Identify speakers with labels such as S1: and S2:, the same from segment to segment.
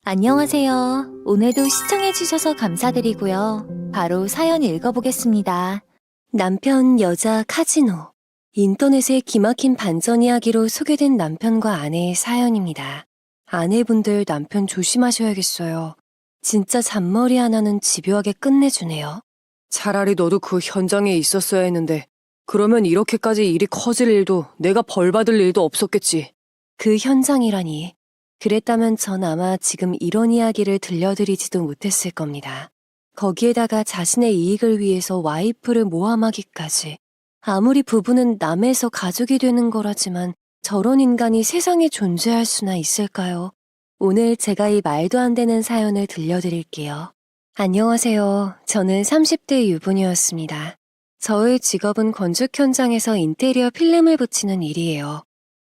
S1: 안녕하세요. 오늘도 시청해주셔서 감사드리고요. 바로 사연 읽어보겠습니다. 남편 여자 카지노. 인터넷에 기막힌 반전 이야기로 소개된 남편과 아내의 사연입니다. 아내분들 남편 조심하셔야겠어요. 진짜 잔머리 하나는 집요하게 끝내주네요.
S2: 차라리 너도 그 현장에 있었어야 했는데 그러면 이렇게까지 일이 커질 일도 내가 벌 받을 일도 없었겠지.
S1: 그 현장이라니. 그랬다면 전 아마 지금 이런 이야기를 들려드리지도 못했을 겁니다. 거기에다가 자신의 이익을 위해서 와이프를 모함하기까지. 아무리 부부는 남에서 가족이 되는 거라지만 저런 인간이 세상에 존재할 수나 있을까요? 오늘 제가 이 말도 안 되는 사연을 들려드릴게요. 안녕하세요. 저는 30대 유부녀였습니다. 저의 직업은 건축 현장에서 인테리어 필름을 붙이는 일이에요.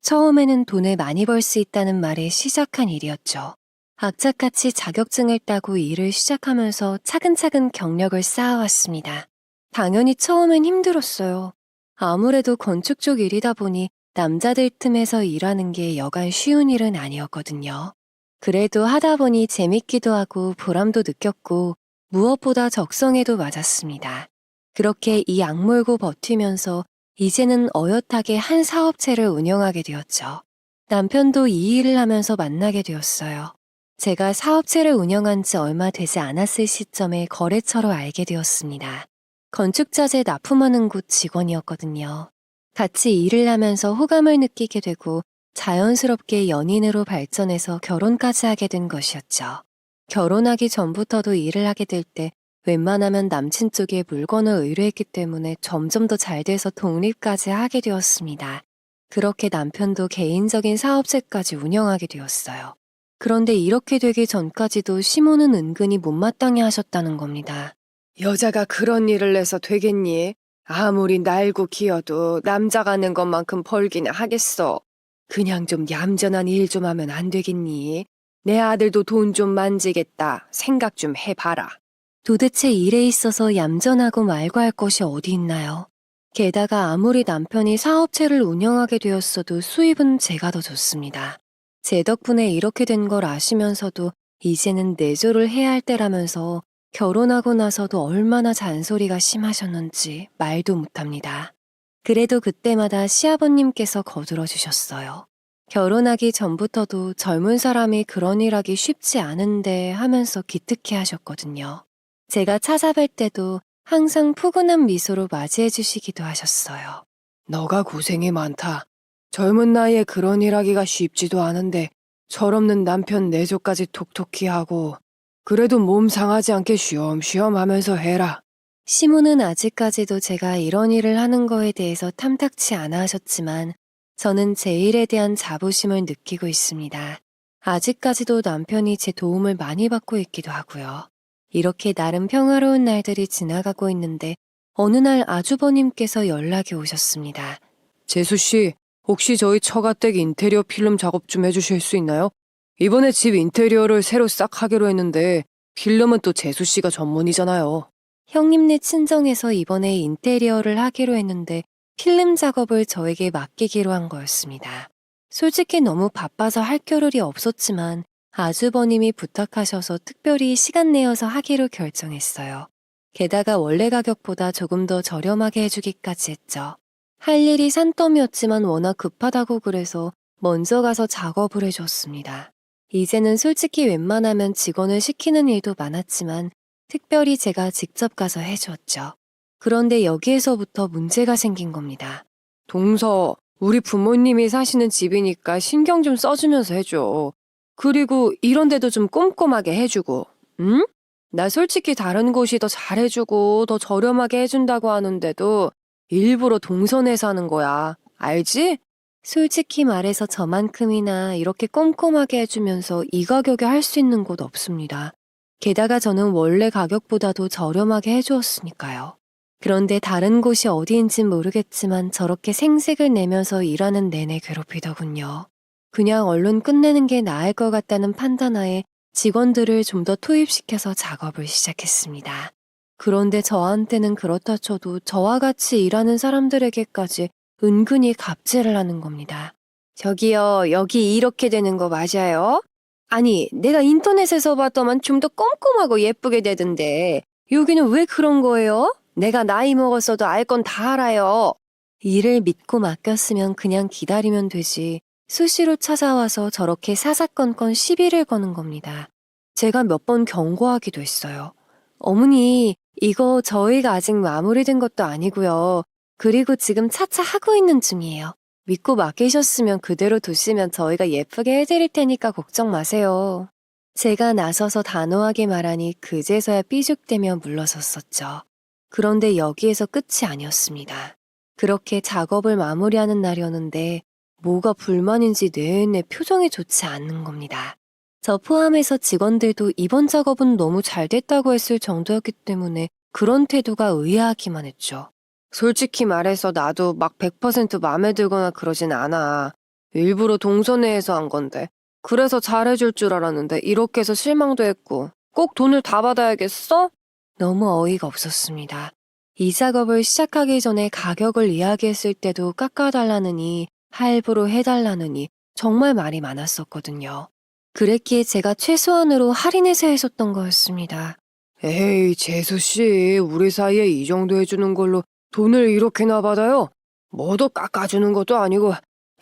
S1: 처음에는 돈을 많이 벌 수 있다는 말에 시작한 일이었죠. 악착같이 자격증을 따고 일을 시작하면서 차근차근 경력을 쌓아왔습니다. 당연히 처음엔 힘들었어요. 아무래도 건축 쪽 일이다 보니 남자들 틈에서 일하는 게 여간 쉬운 일은 아니었거든요. 그래도 하다 보니 재밌기도 하고 보람도 느꼈고 무엇보다 적성에도 맞았습니다. 그렇게 이 악물고 버티면서 이제는 어엿하게 한 사업체를 운영하게 되었죠. 남편도 이 일을 하면서 만나게 되었어요. 제가 사업체를 운영한 지 얼마 되지 않았을 시점에 거래처로 알게 되었습니다. 건축자재 납품하는 곳 직원이었거든요. 같이 일을 하면서 호감을 느끼게 되고 자연스럽게 연인으로 발전해서 결혼까지 하게 된 것이었죠. 결혼하기 전부터도 일을 하게 될 때 웬만하면 남친 쪽에 물건을 의뢰했기 때문에 점점 더 잘 돼서 독립까지 하게 되었습니다. 그렇게 남편도 개인적인 사업체까지 운영하게 되었어요. 그런데 이렇게 되기 전까지도 시모는 은근히 못마땅해 하셨다는 겁니다.
S2: 여자가 그런 일을 해서 되겠니? 아무리 날고 기어도 남자가 하는 것만큼 벌기나 하겠어. 그냥 좀 얌전한 일 좀 하면 안 되겠니? 내 아들도 돈 좀 만지겠다. 생각 좀 해봐라.
S1: 도대체 일에 있어서 얌전하고 말고할 것이 어디 있나요? 게다가 아무리 남편이 사업체를 운영하게 되었어도 수입은 제가 더 좋습니다. 제 덕분에 이렇게 된 걸 아시면서도 이제는 내조를 해야 할 때라면서 결혼하고 나서도 얼마나 잔소리가 심하셨는지 말도 못합니다. 그래도 그때마다 시아버님께서 거들어 주셨어요. 결혼하기 전부터도 젊은 사람이 그런 일 하기 쉽지 않은데 하면서 기특해 하셨거든요. 제가 찾아뵐 때도 항상 푸근한 미소로 맞이해 주시기도 하셨어요.
S2: 너가 고생이 많다. 젊은 나이에 그런 일 하기가 쉽지도 않은데 철없는 남편 내조까지 톡톡히 하고 그래도 몸 상하지 않게 쉬엄쉬엄 하면서 해라.
S1: 시모는 아직까지도 제가 이런 일을 하는 거에 대해서 탐탁치 않아 하셨지만 저는 제 일에 대한 자부심을 느끼고 있습니다. 아직까지도 남편이 제 도움을 많이 받고 있기도 하고요. 이렇게 나름 평화로운 날들이 지나가고 있는데 어느 날 아주버님께서 연락이 오셨습니다.
S2: 재수씨, 혹시 저희 처가댁 인테리어 필름 작업 좀 해주실 수 있나요? 이번에 집 인테리어를 새로 싹 하기로 했는데 필름은 또 재수씨가 전문이잖아요.
S1: 형님네 친정에서 이번에 인테리어를 하기로 했는데 필름 작업을 저에게 맡기기로 한 거였습니다. 솔직히 너무 바빠서 할 겨를이 없었지만 아주버님이 부탁하셔서 특별히 시간 내어서 하기로 결정했어요. 게다가 원래 가격보다 조금 더 저렴하게 해주기까지 했죠. 할 일이 산더미였지만 워낙 급하다고 그래서 먼저 가서 작업을 해줬습니다. 이제는 솔직히 웬만하면 직원을 시키는 일도 많았지만 특별히 제가 직접 가서 해주었죠. 그런데 여기에서부터 문제가 생긴 겁니다.
S2: 동서, 우리 부모님이 사시는 집이니까 신경 좀 써주면서 해줘. 그리고 이런 데도 좀 꼼꼼하게 해주고, 응? 나 솔직히 다른 곳이 더 잘해주고 더 저렴하게 해준다고 하는데도 일부러 동선해서 하는 거야. 알지?
S1: 솔직히 말해서 저만큼이나 이렇게 꼼꼼하게 해주면서 이 가격에 할 수 있는 곳 없습니다. 게다가 저는 원래 가격보다도 저렴하게 해주었으니까요. 그런데 다른 곳이 어디인진 모르겠지만 저렇게 생색을 내면서 일하는 내내 괴롭히더군요. 그냥 얼른 끝내는 게 나을 것 같다는 판단하에 직원들을 좀 더 투입시켜서 작업을 시작했습니다. 그런데 저한테는 그렇다 쳐도 저와 같이 일하는 사람들에게까지 은근히 갑질을 하는 겁니다. 저기요, 여기 이렇게 되는 거 맞아요?
S2: 아니, 내가 인터넷에서 봤더만 좀 더 꼼꼼하고 예쁘게 되던데 여기는 왜 그런 거예요? 내가 나이 먹었어도 알 건 다 알아요.
S1: 일을 믿고 맡겼으면 그냥 기다리면 되지. 수시로 찾아와서 저렇게 사사건건 시비를 거는 겁니다. 제가 몇 번 경고하기도 했어요. 어머니, 이거 저희가 아직 마무리된 것도 아니고요. 그리고 지금 차차 하고 있는 중이에요. 믿고 맡기셨으면 그대로 두시면 저희가 예쁘게 해드릴 테니까 걱정 마세요. 제가 나서서 단호하게 말하니 그제서야 삐죽대며 물러섰었죠. 그런데 여기에서 끝이 아니었습니다. 그렇게 작업을 마무리하는 날이었는데 뭐가 불만인지 내내 표정이 좋지 않는 겁니다. 저 포함해서 직원들도 이번 작업은 너무 잘 됐다고 했을 정도였기 때문에 그런 태도가 의아하기만 했죠.
S2: 솔직히 말해서 나도 막 100% 마음에 들거나 그러진 않아. 일부러 동선회해서 한 건데. 그래서 잘해줄 줄 알았는데 이렇게 해서 실망도 했고. 꼭 돈을 다 받아야겠어?
S1: 너무 어이가 없었습니다. 이 작업을 시작하기 전에 가격을 이야기했을 때도 깎아달라느니 할부로 해달라느니 정말 말이 많았었거든요. 그랬기에 제가 최소한으로 할인해서 했었던 거였습니다.
S2: 에이, 재수씨, 우리 사이에 이 정도 해주는 걸로 돈을 이렇게나 받아요? 뭐도 깎아주는 것도 아니고.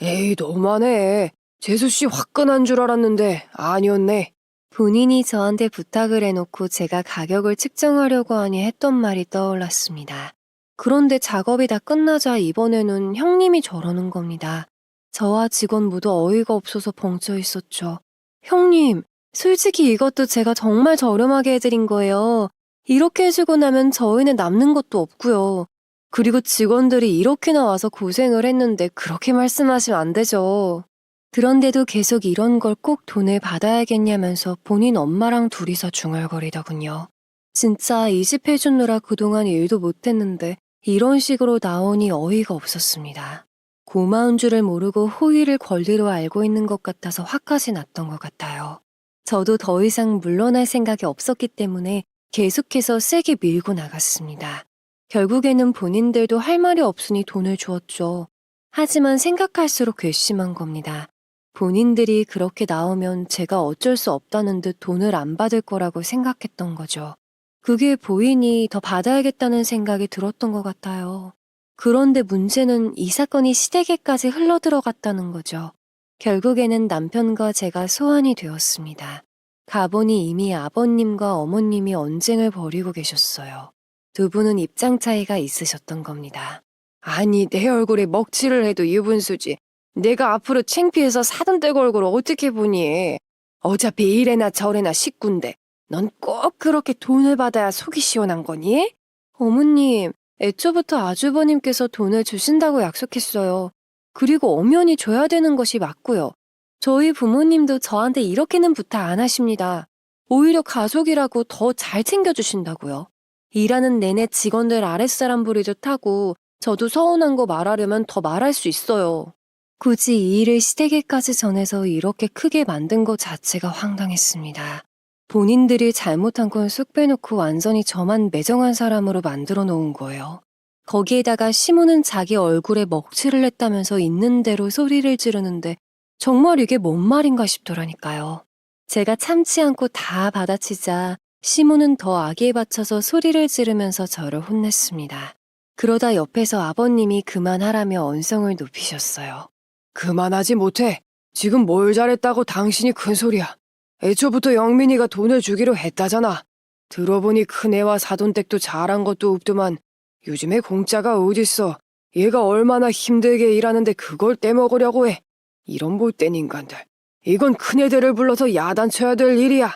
S2: 에이, 너무하네. 재수씨 화끈한 줄 알았는데 아니었네.
S1: 본인이 저한테 부탁을 해놓고 제가 가격을 측정하려고 하니 했던 말이 떠올랐습니다. 그런데 작업이 다 끝나자 이번에는 형님이 저러는 겁니다. 저와 직원 모두 어이가 없어서 벙쪄 있었죠. 형님, 솔직히 이것도 제가 정말 저렴하게 해드린 거예요. 이렇게 해주고 나면 저희는 남는 것도 없고요. 그리고 직원들이 이렇게나 와서 고생을 했는데 그렇게 말씀하시면 안 되죠. 그런데도 계속 이런 걸 꼭 돈을 받아야겠냐면서 본인 엄마랑 둘이서 중얼거리더군요. 진짜 이 집 해주느라 그동안 일도 못했는데 이런 식으로 나오니 어이가 없었습니다. 고마운 줄을 모르고 호의를 권리로 알고 있는 것 같아서 화까지 났던 것 같아요. 저도 더 이상 물러날 생각이 없었기 때문에 계속해서 세게 밀고 나갔습니다. 결국에는 본인들도 할 말이 없으니 돈을 주었죠. 하지만 생각할수록 괘씸한 겁니다. 본인들이 그렇게 나오면 제가 어쩔 수 없다는 듯 돈을 안 받을 거라고 생각했던 거죠. 그게 보이니 더 받아야겠다는 생각이 들었던 것 같아요. 그런데 문제는 이 사건이 시댁에까지 흘러들어갔다는 거죠. 결국에는 남편과 제가 소환이 되었습니다. 가보니 이미 아버님과 어머님이 언쟁을 벌이고 계셨어요. 두 분은 입장 차이가 있으셨던 겁니다.
S2: 아니, 내 얼굴에 먹칠을 해도 유분수지. 내가 앞으로 창피해서 사돈댁 얼굴을 어떻게 보니? 어차피 이래나 저래나 식구인데 넌 꼭 그렇게 돈을 받아야 속이 시원한 거니?
S1: 어머님, 애초부터 아주버님께서 돈을 주신다고 약속했어요. 그리고 엄연히 줘야 되는 것이 맞고요. 저희 부모님도 저한테 이렇게는 부탁 안 하십니다. 오히려 가족이라고 더 잘 챙겨주신다고요. 일하는 내내 직원들 아랫사람 부리듯 하고 저도 서운한 거 말하려면 더 말할 수 있어요. 굳이 이 일을 시댁에까지 전해서 이렇게 크게 만든 것 자체가 황당했습니다. 본인들이 잘못한 건 쑥 빼놓고 완전히 저만 매정한 사람으로 만들어 놓은 거예요. 거기에다가 시모는 자기 얼굴에 먹칠을 했다면서 있는 대로 소리를 지르는데 정말 이게 뭔 말인가 싶더라니까요. 제가 참지 않고 다 받아치자 시모는 더 악에 받쳐서 소리를 지르면서 저를 혼냈습니다. 그러다 옆에서 아버님이 그만하라며 언성을 높이셨어요.
S2: 그만하지 못해. 지금 뭘 잘했다고 당신이 큰 소리야. 애초부터 영민이가 돈을 주기로 했다잖아. 들어보니 큰애와 사돈댁도 잘한 것도 없더만 요즘에 공짜가 어딨어. 얘가 얼마나 힘들게 일하는데 그걸 떼먹으려고 해. 이런 못된 인간들. 이건 큰애들을 불러서 야단쳐야 될 일이야.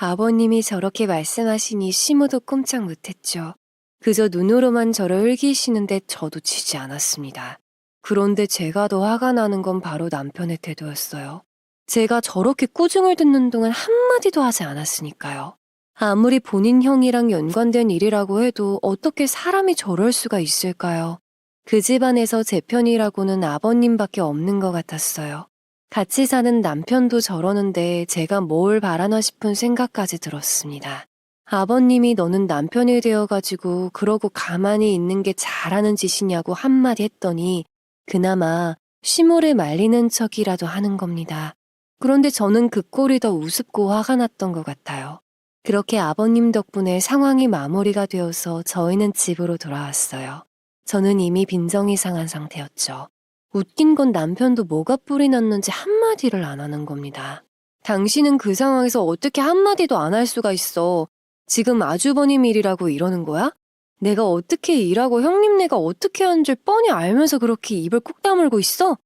S1: 아버님이 저렇게 말씀하시니 시모도 꼼짝 못했죠. 그저 눈으로만 저를 흘기시는데 저도 치지 않았습니다. 그런데 제가 더 화가 나는 건 바로 남편의 태도였어요. 제가 저렇게 꾸중을 듣는 동안 한마디도 하지 않았으니까요. 아무리 본인 형이랑 연관된 일이라고 해도 어떻게 사람이 저럴 수가 있을까요? 그 집안에서 제 편이라고는 아버님밖에 없는 것 같았어요. 같이 사는 남편도 저러는데 제가 뭘 바라나 싶은 생각까지 들었습니다. 아버님이 너는 남편이 되어가지고 그러고 가만히 있는 게 잘하는 짓이냐고 한마디 했더니 그나마 시모를 말리는 척이라도 하는 겁니다. 그런데 저는 그 꼴이 더 우습고 화가 났던 것 같아요. 그렇게 아버님 덕분에 상황이 마무리가 되어서 저희는 집으로 돌아왔어요. 저는 이미 빈정이 상한 상태였죠. 웃긴 건 남편도 뭐가 뿔이 났는지 한마디를 안 하는 겁니다. 당신은 그 상황에서 어떻게 한마디도 안 할 수가 있어. 지금 아주버님 일이라고 이러는 거야? 내가 어떻게 일하고 형님네가 어떻게 한 줄 뻔히 알면서 그렇게 입을 꾹 다물고 있어?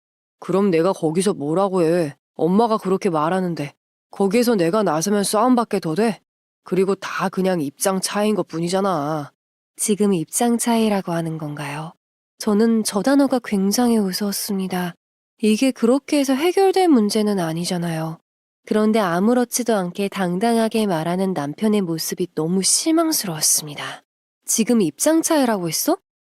S2: 그럼 내가 거기서 뭐라고 해. 엄마가 그렇게 말하는데. 거기에서 내가 나서면 싸움밖에 더 돼? 그리고 다 그냥 입장 차이인 것 뿐이잖아.
S1: 지금 입장 차이라고 하는 건가요? 저는 저 단어가 굉장히 우스웠습니다. 이게 그렇게 해서 해결될 문제는 아니잖아요. 그런데 아무렇지도 않게 당당하게 말하는 남편의 모습이 너무 실망스러웠습니다. 지금 입장 차이라고 했어?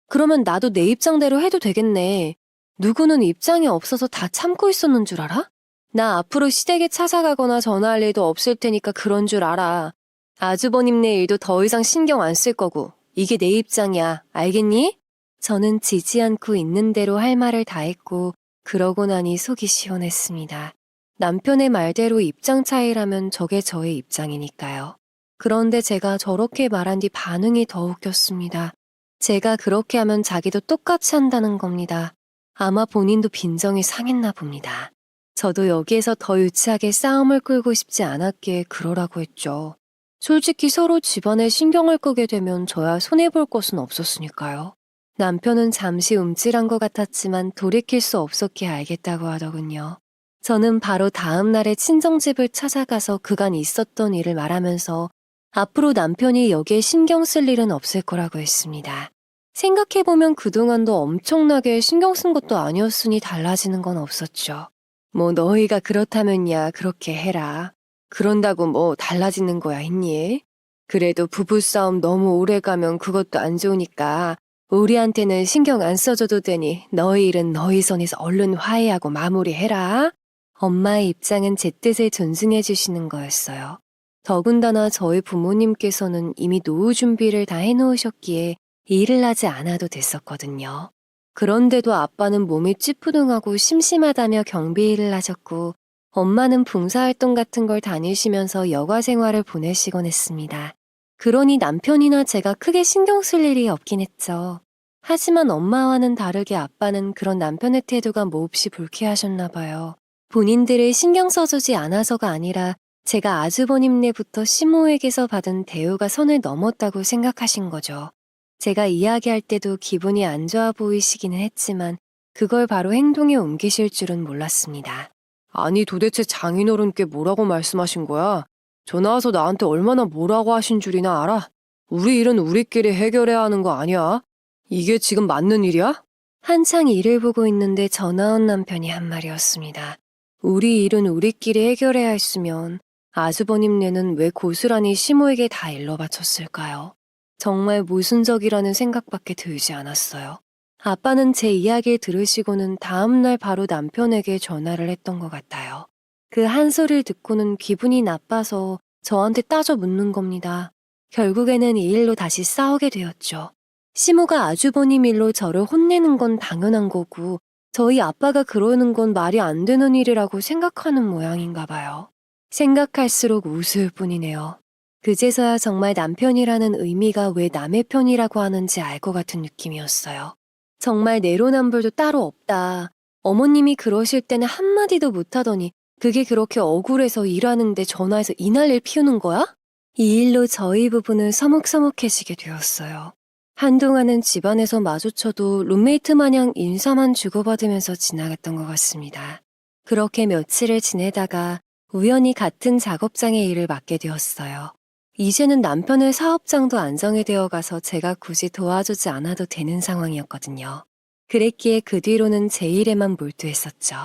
S1: 그러면 나도 내 입장대로 해도 되겠네. 누구는 입장이 없어서 다 참고 있었는 줄 알아? 나 앞으로 시댁에 찾아가거나 전화할 일도 없을 테니까 그런 줄 알아. 아주버님네 일도 더 이상 신경 안 쓸 거고 이게 내 입장이야. 알겠니? 저는 지지 않고 있는 대로 할 말을 다 했고 그러고 나니 속이 시원했습니다. 남편의 말대로 입장 차이라면 저게 저의 입장이니까요. 그런데 제가 저렇게 말한 뒤 반응이 더 웃겼습니다. 제가 그렇게 하면 자기도 똑같이 한다는 겁니다. 아마 본인도 빈정이 상했나 봅니다. 저도 여기에서 더 유치하게 싸움을 끌고 싶지 않았기에 그러라고 했죠. 솔직히 서로 집안에 신경을 끄게 되면 저야 손해볼 것은 없었으니까요. 남편은 잠시 움찔한 것 같았지만 돌이킬 수 없었기에 알겠다고 하더군요. 저는 바로 다음 날에 친정집을 찾아가서 그간 있었던 일을 말하면서 앞으로 남편이 여기에 신경 쓸 일은 없을 거라고 했습니다. 생각해보면 그동안도 엄청나게 신경 쓴 것도 아니었으니 달라지는 건 없었죠. 뭐 너희가 그렇다면야 그렇게 해라. 그런다고 뭐 달라지는 거야 했니? 그래도 부부싸움 너무 오래 가면 그것도 안 좋으니까 우리한테는 신경 안 써줘도 되니 너희 일은 너희 선에서 얼른 화해하고 마무리해라. 엄마의 입장은 제 뜻을 존중해 주시는 거였어요. 더군다나 저희 부모님께서는 이미 노후 준비를 다 해놓으셨기에 일을 하지 않아도 됐었거든요. 그런데도 아빠는 몸이 찌뿌둥하고 심심하다며 경비 일을 하셨고 엄마는 봉사활동 같은 걸 다니시면서 여가 생활을 보내시곤 했습니다. 그러니 남편이나 제가 크게 신경 쓸 일이 없긴 했죠. 하지만 엄마와는 다르게 아빠는 그런 남편의 태도가 몹시 불쾌하셨나 봐요. 본인들을 신경 써주지 않아서가 아니라 제가 아주버님네부터 시모에게서 받은 대우가 선을 넘었다고 생각하신 거죠. 제가 이야기할 때도 기분이 안 좋아 보이시기는 했지만 그걸 바로 행동에 옮기실 줄은 몰랐습니다.
S2: 아니 도대체 장인어른께 뭐라고 말씀하신 거야? 전화 와서 나한테 얼마나 뭐라고 하신 줄이나 알아? 우리 일은 우리끼리 해결해야 하는 거 아니야? 이게 지금 맞는 일이야?
S1: 한창 일을 보고 있는데 전화 온 남편이 한 말이었습니다. 우리 일은 우리끼리 해결해야 했으면 아주버님네는 왜 고스란히 시모에게 다 일러 바쳤을까요? 정말 모순적이라는 생각밖에 들지 않았어요. 아빠는 제 이야기를 들으시고는 다음날 바로 남편에게 전화를 했던 것 같아요. 그 한 소리를 듣고는 기분이 나빠서 저한테 따져 묻는 겁니다. 결국에는 이 일로 다시 싸우게 되었죠. 시모가 아주버님 일로 저를 혼내는 건 당연한 거고 저희 아빠가 그러는 건 말이 안 되는 일이라고 생각하는 모양인가 봐요. 생각할수록 우스울 뿐이네요. 그제서야 정말 남편이라는 의미가 왜 남의 편이라고 하는지 알 것 같은 느낌이었어요. 정말 내로남불도 따로 없다. 어머님이 그러실 때는 한마디도 못하더니 그게 그렇게 억울해서 일하는데 전화해서 이 난리를 피우는 거야? 이 일로 저희 부부는 서먹서먹해지게 되었어요. 한동안은 집안에서 마주쳐도 룸메이트 마냥 인사만 주고받으면서 지나갔던 것 같습니다. 그렇게 며칠을 지내다가 우연히 같은 작업장의 일을 맡게 되었어요. 이제는 남편의 사업장도 안정이 되어 가서 제가 굳이 도와주지 않아도 되는 상황이었거든요. 그랬기에 그 뒤로는 제 일에만 몰두했었죠.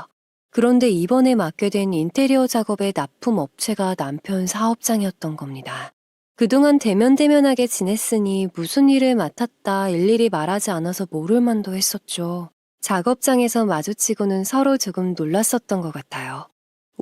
S1: 그런데 이번에 맡게 된 인테리어 작업의 납품 업체가 남편 사업장이었던 겁니다. 그동안 대면대면하게 지냈으니 무슨 일을 맡았다 일일이 말하지 않아서 모를 만도 했었죠. 작업장에서 마주치고는 서로 조금 놀랐었던 것 같아요.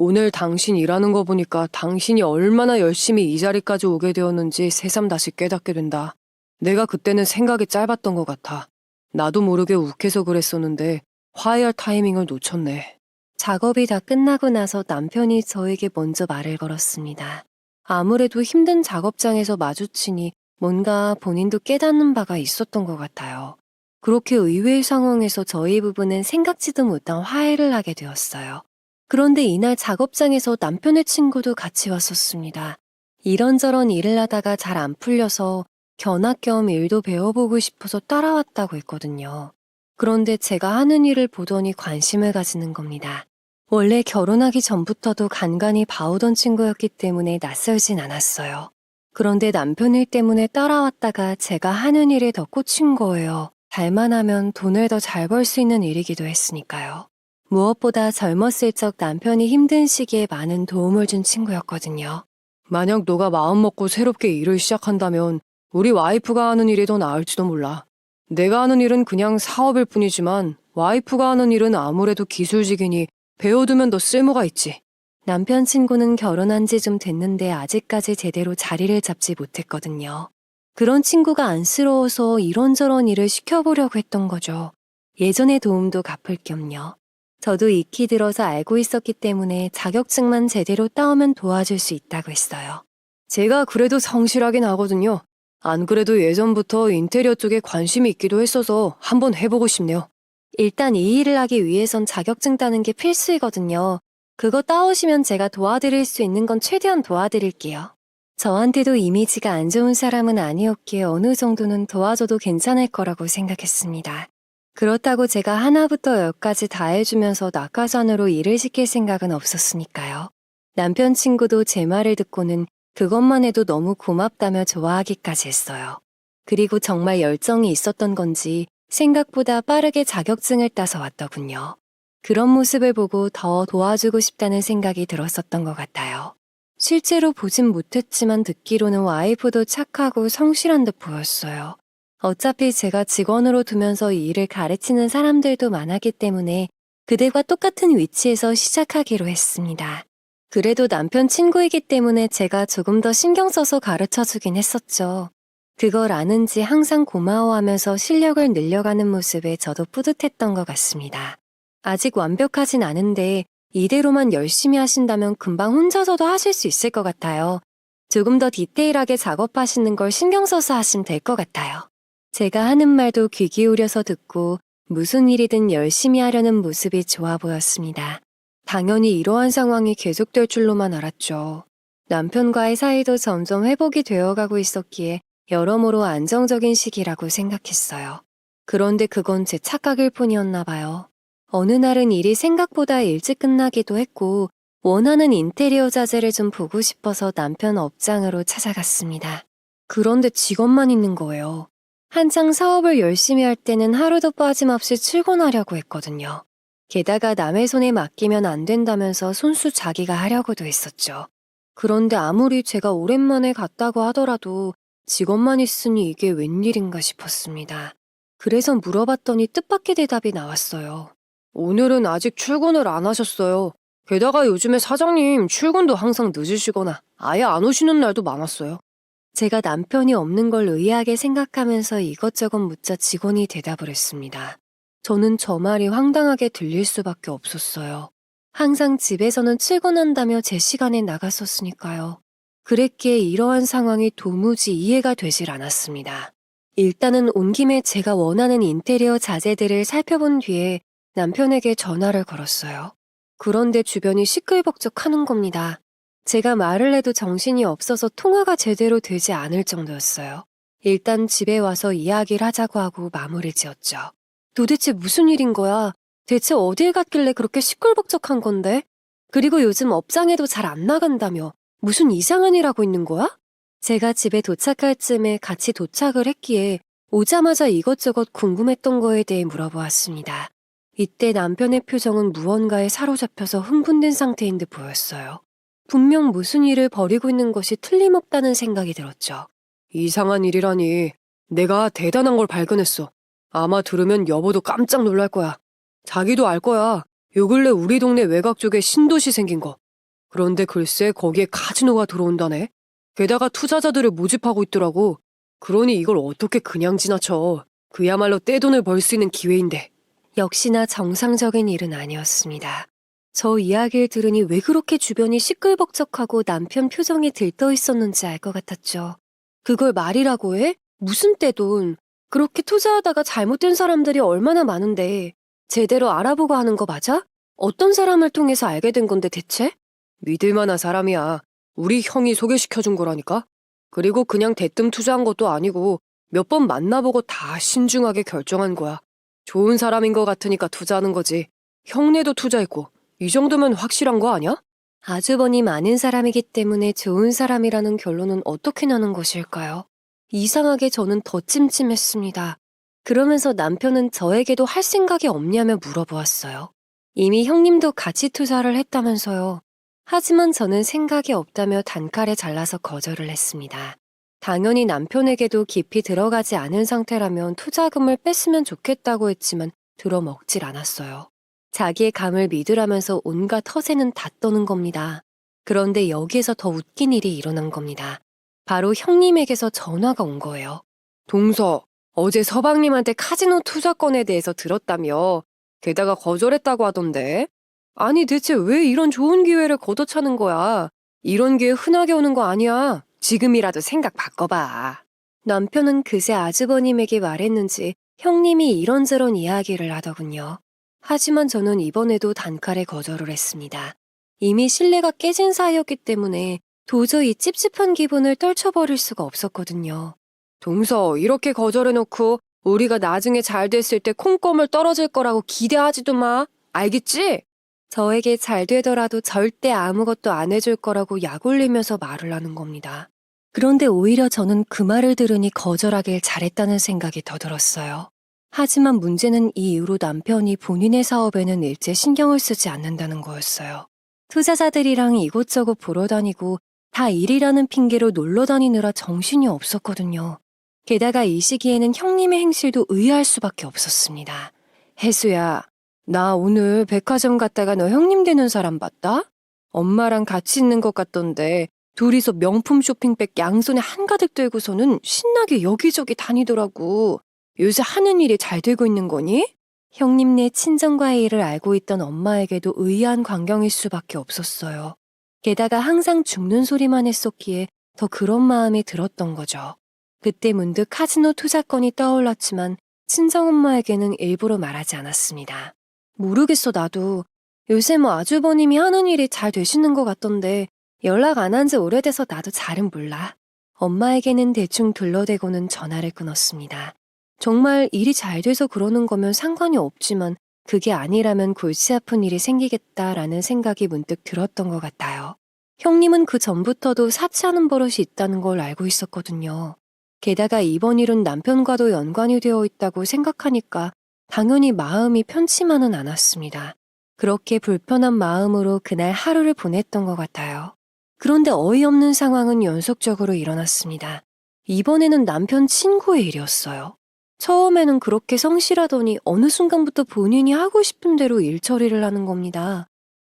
S2: 오늘 당신 일하는 거 보니까 당신이 얼마나 열심히 이 자리까지 오게 되었는지 새삼 다시 깨닫게 된다. 내가 그때는 생각이 짧았던 것 같아. 나도 모르게 욱해서 그랬었는데 화해할 타이밍을 놓쳤네.
S1: 작업이 다 끝나고 나서 남편이 저에게 먼저 말을 걸었습니다. 아무래도 힘든 작업장에서 마주치니 뭔가 본인도 깨닫는 바가 있었던 것 같아요. 그렇게 의외의 상황에서 저희 부부는 생각지도 못한 화해를 하게 되었어요. 그런데 이날 작업장에서 남편의 친구도 같이 왔었습니다. 이런저런 일을 하다가 잘 안 풀려서 견학 겸 일도 배워보고 싶어서 따라왔다고 했거든요. 그런데 제가 하는 일을 보더니 관심을 가지는 겁니다. 원래 결혼하기 전부터도 간간히 봐오던 친구였기 때문에 낯설진 않았어요. 그런데 남편 일 때문에 따라왔다가 제가 하는 일에 더 꽂힌 거예요. 잘만 하면 돈을 더 잘 벌 수 있는 일이기도 했으니까요. 무엇보다 젊었을 적 남편이 힘든 시기에 많은 도움을 준 친구였거든요.
S2: 만약 너가 마음 먹고 새롭게 일을 시작한다면 우리 와이프가 하는 일이 더 나을지도 몰라. 내가 하는 일은 그냥 사업일 뿐이지만 와이프가 하는 일은 아무래도 기술직이니 배워두면 더 쓸모가 있지.
S1: 남편 친구는 결혼한 지 좀 됐는데 아직까지 제대로 자리를 잡지 못했거든요. 그런 친구가 안쓰러워서 이런저런 일을 시켜보려고 했던 거죠. 예전의 도움도 갚을 겸요. 저도 익히 들어서 알고 있었기 때문에 자격증만 제대로 따오면 도와줄 수 있다고 했어요.
S2: 제가 그래도 성실하긴 하거든요. 안 그래도 예전부터 인테리어 쪽에 관심이 있기도 했어서 한번 해보고 싶네요.
S1: 일단 이 일을 하기 위해선 자격증 따는 게 필수이거든요. 그거 따오시면 제가 도와드릴 수 있는 건 최대한 도와드릴게요. 저한테도 이미지가 안 좋은 사람은 아니었기에 어느 정도는 도와줘도 괜찮을 거라고 생각했습니다. 그렇다고 제가 하나부터 열까지 다 해주면서 낙하산으로 일을 시킬 생각은 없었으니까요. 남편 친구도 제 말을 듣고는 그것만 해도 너무 고맙다며 좋아하기까지 했어요. 그리고 정말 열정이 있었던 건지 생각보다 빠르게 자격증을 따서 왔더군요. 그런 모습을 보고 더 도와주고 싶다는 생각이 들었었던 것 같아요. 실제로 보진 못했지만 듣기로는 와이프도 착하고 성실한 듯 보였어요. 어차피 제가 직원으로 두면서 이 일을 가르치는 사람들도 많았기 때문에 그들과 똑같은 위치에서 시작하기로 했습니다. 그래도 남편 친구이기 때문에 제가 조금 더 신경 써서 가르쳐주긴 했었죠. 그걸 아는지 항상 고마워하면서 실력을 늘려가는 모습에 저도 뿌듯했던 것 같습니다. 아직 완벽하진 않은데 이대로만 열심히 하신다면 금방 혼자서도 하실 수 있을 것 같아요. 조금 더 디테일하게 작업하시는 걸 신경 써서 하시면 될 것 같아요. 제가 하는 말도 귀 기울여서 듣고 무슨 일이든 열심히 하려는 모습이 좋아 보였습니다. 당연히 이러한 상황이 계속될 줄로만 알았죠. 남편과의 사이도 점점 회복이 되어가고 있었기에 여러모로 안정적인 시기라고 생각했어요. 그런데 그건 제 착각일 뿐이었나 봐요. 어느 날은 일이 생각보다 일찍 끝나기도 했고 원하는 인테리어 자재를 좀 보고 싶어서 남편 업장으로 찾아갔습니다. 그런데 직원만 있는 거예요. 한창 사업을 열심히 할 때는 하루도 빠짐없이 출근하려고 했거든요. 게다가 남의 손에 맡기면 안 된다면서 손수 자기가 하려고도 했었죠. 그런데 아무리 제가 오랜만에 갔다고 하더라도 직원만 있으니 이게 웬일인가 싶었습니다. 그래서 물어봤더니 뜻밖의 대답이 나왔어요.
S2: 오늘은 아직 출근을 안 하셨어요. 게다가 요즘에 사장님 출근도 항상 늦으시거나 아예 안 오시는 날도 많았어요.
S1: 제가 남편이 없는 걸 의아하게 생각하면서 이것저것 묻자 직원이 대답을 했습니다. 저는 저 말이 황당하게 들릴 수밖에 없었어요. 항상 집에서는 출근한다며 제 시간에 나갔었으니까요. 그랬기에 이러한 상황이 도무지 이해가 되질 않았습니다. 일단은 온 김에 제가 원하는 인테리어 자재들을 살펴본 뒤에 남편에게 전화를 걸었어요. 그런데 주변이 시끌벅적하는 겁니다. 제가 말을 해도 정신이 없어서 통화가 제대로 되지 않을 정도였어요. 일단 집에 와서 이야기를 하자고 하고 마무리 지었죠. 도대체 무슨 일인 거야? 대체 어딜 갔길래 그렇게 시끌벅적한 건데? 그리고 요즘 업장에도 잘 안 나간다며 무슨 이상한 일 하고 있는 거야? 제가 집에 도착할 쯤에 같이 도착을 했기에 오자마자 이것저것 궁금했던 거에 대해 물어보았습니다. 이때 남편의 표정은 무언가에 사로잡혀서 흥분된 상태인 듯 보였어요. 분명 무슨 일을 벌이고 있는 것이 틀림없다는 생각이 들었죠.
S2: 이상한 일이라니. 내가 대단한 걸 발견했어. 아마 들으면 여보도 깜짝 놀랄 거야. 자기도 알 거야. 요 근래 우리 동네 외곽 쪽에 신도시 생긴 거. 그런데 글쎄 거기에 카지노가 들어온다네. 게다가 투자자들을 모집하고 있더라고. 그러니 이걸 어떻게 그냥 지나쳐. 그야말로 떼돈을 벌 수 있는 기회인데.
S1: 역시나 정상적인 일은 아니었습니다. 저 이야기를 들으니 왜 그렇게 주변이 시끌벅적하고 남편 표정이 들떠 있었는지 알 것 같았죠. 그걸 말이라고 해? 무슨 떼돈? 그렇게 투자하다가 잘못된 사람들이 얼마나 많은데 제대로 알아보고 하는 거 맞아? 어떤 사람을 통해서 알게 된 건데 대체?
S2: 믿을 만한 사람이야. 우리 형이 소개시켜준 거라니까. 그리고 그냥 대뜸 투자한 것도 아니고 몇 번 만나보고 다 신중하게 결정한 거야. 좋은 사람인 것 같으니까 투자하는 거지. 형네도 투자했고 이 정도면 확실한 거 아니야?
S1: 아주버님 아는 사람이기 때문에 좋은 사람이라는 결론은 어떻게 나는 것일까요? 이상하게 저는 더 찜찜했습니다. 그러면서 남편은 저에게도 할 생각이 없냐며 물어보았어요. 이미 형님도 같이 투자를 했다면서요. 하지만 저는 생각이 없다며 단칼에 잘라서 거절을 했습니다. 당연히 남편에게도 깊이 들어가지 않은 상태라면 투자금을 뺐으면 좋겠다고 했지만 들어먹질 않았어요. 자기의 감을 믿으라면서 온갖 허세는 다 떠는 겁니다. 그런데 여기에서 더 웃긴 일이 일어난 겁니다. 바로 형님에게서 전화가 온 거예요.
S2: 동서, 어제 서방님한테 카지노 투자건에 대해서 들었다며. 게다가 거절했다고 하던데. 아니 대체 왜 이런 좋은 기회를 걷어차는 거야? 이런 기회 흔하게 오는 거 아니야. 지금이라도 생각 바꿔봐.
S1: 남편은 그새 아주버님에게 말했는지 형님이 이런저런 이야기를 하더군요. 하지만 저는 이번에도 단칼에 거절을 했습니다. 이미 신뢰가 깨진 사이였기 때문에 도저히 찝찝한 기분을 떨쳐버릴 수가 없었거든요.
S2: 동서, 이렇게 거절해놓고 우리가 나중에 잘 됐을 때 콩고물 떨어질 거라고 기대하지도 마. 알겠지?
S1: 저에게 잘 되더라도 절대 아무것도 안 해줄 거라고 약 올리면서 말을 하는 겁니다. 그런데 오히려 저는 그 말을 들으니 거절하길 잘했다는 생각이 더 들었어요. 하지만 문제는 이 이후로 남편이 본인의 사업에는 일제 신경을 쓰지 않는다는 거였어요. 투자자들이랑 이곳저곳 보러 다니고 다 일이라는 핑계로 놀러 다니느라 정신이 없었거든요. 게다가 이 시기에는 형님의 행실도 의아할 수밖에 없었습니다.
S2: 혜수야, 나 오늘 백화점 갔다가 너 형님 되는 사람 봤다? 엄마랑 같이 있는 것 같던데 둘이서 명품 쇼핑백 양손에 한가득 들고서는 신나게 여기저기 다니더라고. 요새 하는 일이 잘 되고 있는 거니?
S1: 형님네 친정과의 일을 알고 있던 엄마에게도 의아한 광경일 수밖에 없었어요. 게다가 항상 죽는 소리만 했었기에 더 그런 마음이 들었던 거죠. 그때 문득 카지노 투자건이 떠올랐지만 친정엄마에게는 일부러 말하지 않았습니다. 모르겠어 나도. 요새 뭐 아주버님이 하는 일이 잘 되시는 것 같던데 연락 안 한 지 오래돼서 나도 잘은 몰라. 엄마에게는 대충 둘러대고는 전화를 끊었습니다. 정말 일이 잘 돼서 그러는 거면 상관이 없지만 그게 아니라면 골치 아픈 일이 생기겠다라는 생각이 문득 들었던 것 같아요. 형님은 그 전부터도 사치하는 버릇이 있다는 걸 알고 있었거든요. 게다가 이번 일은 남편과도 연관이 되어 있다고 생각하니까 당연히 마음이 편치만은 않았습니다. 그렇게 불편한 마음으로 그날 하루를 보냈던 것 같아요. 그런데 어이없는 상황은 연속적으로 일어났습니다. 이번에는 남편 친구의 일이었어요. 처음에는 그렇게 성실하더니 어느 순간부터 본인이 하고 싶은 대로 일 처리를 하는 겁니다.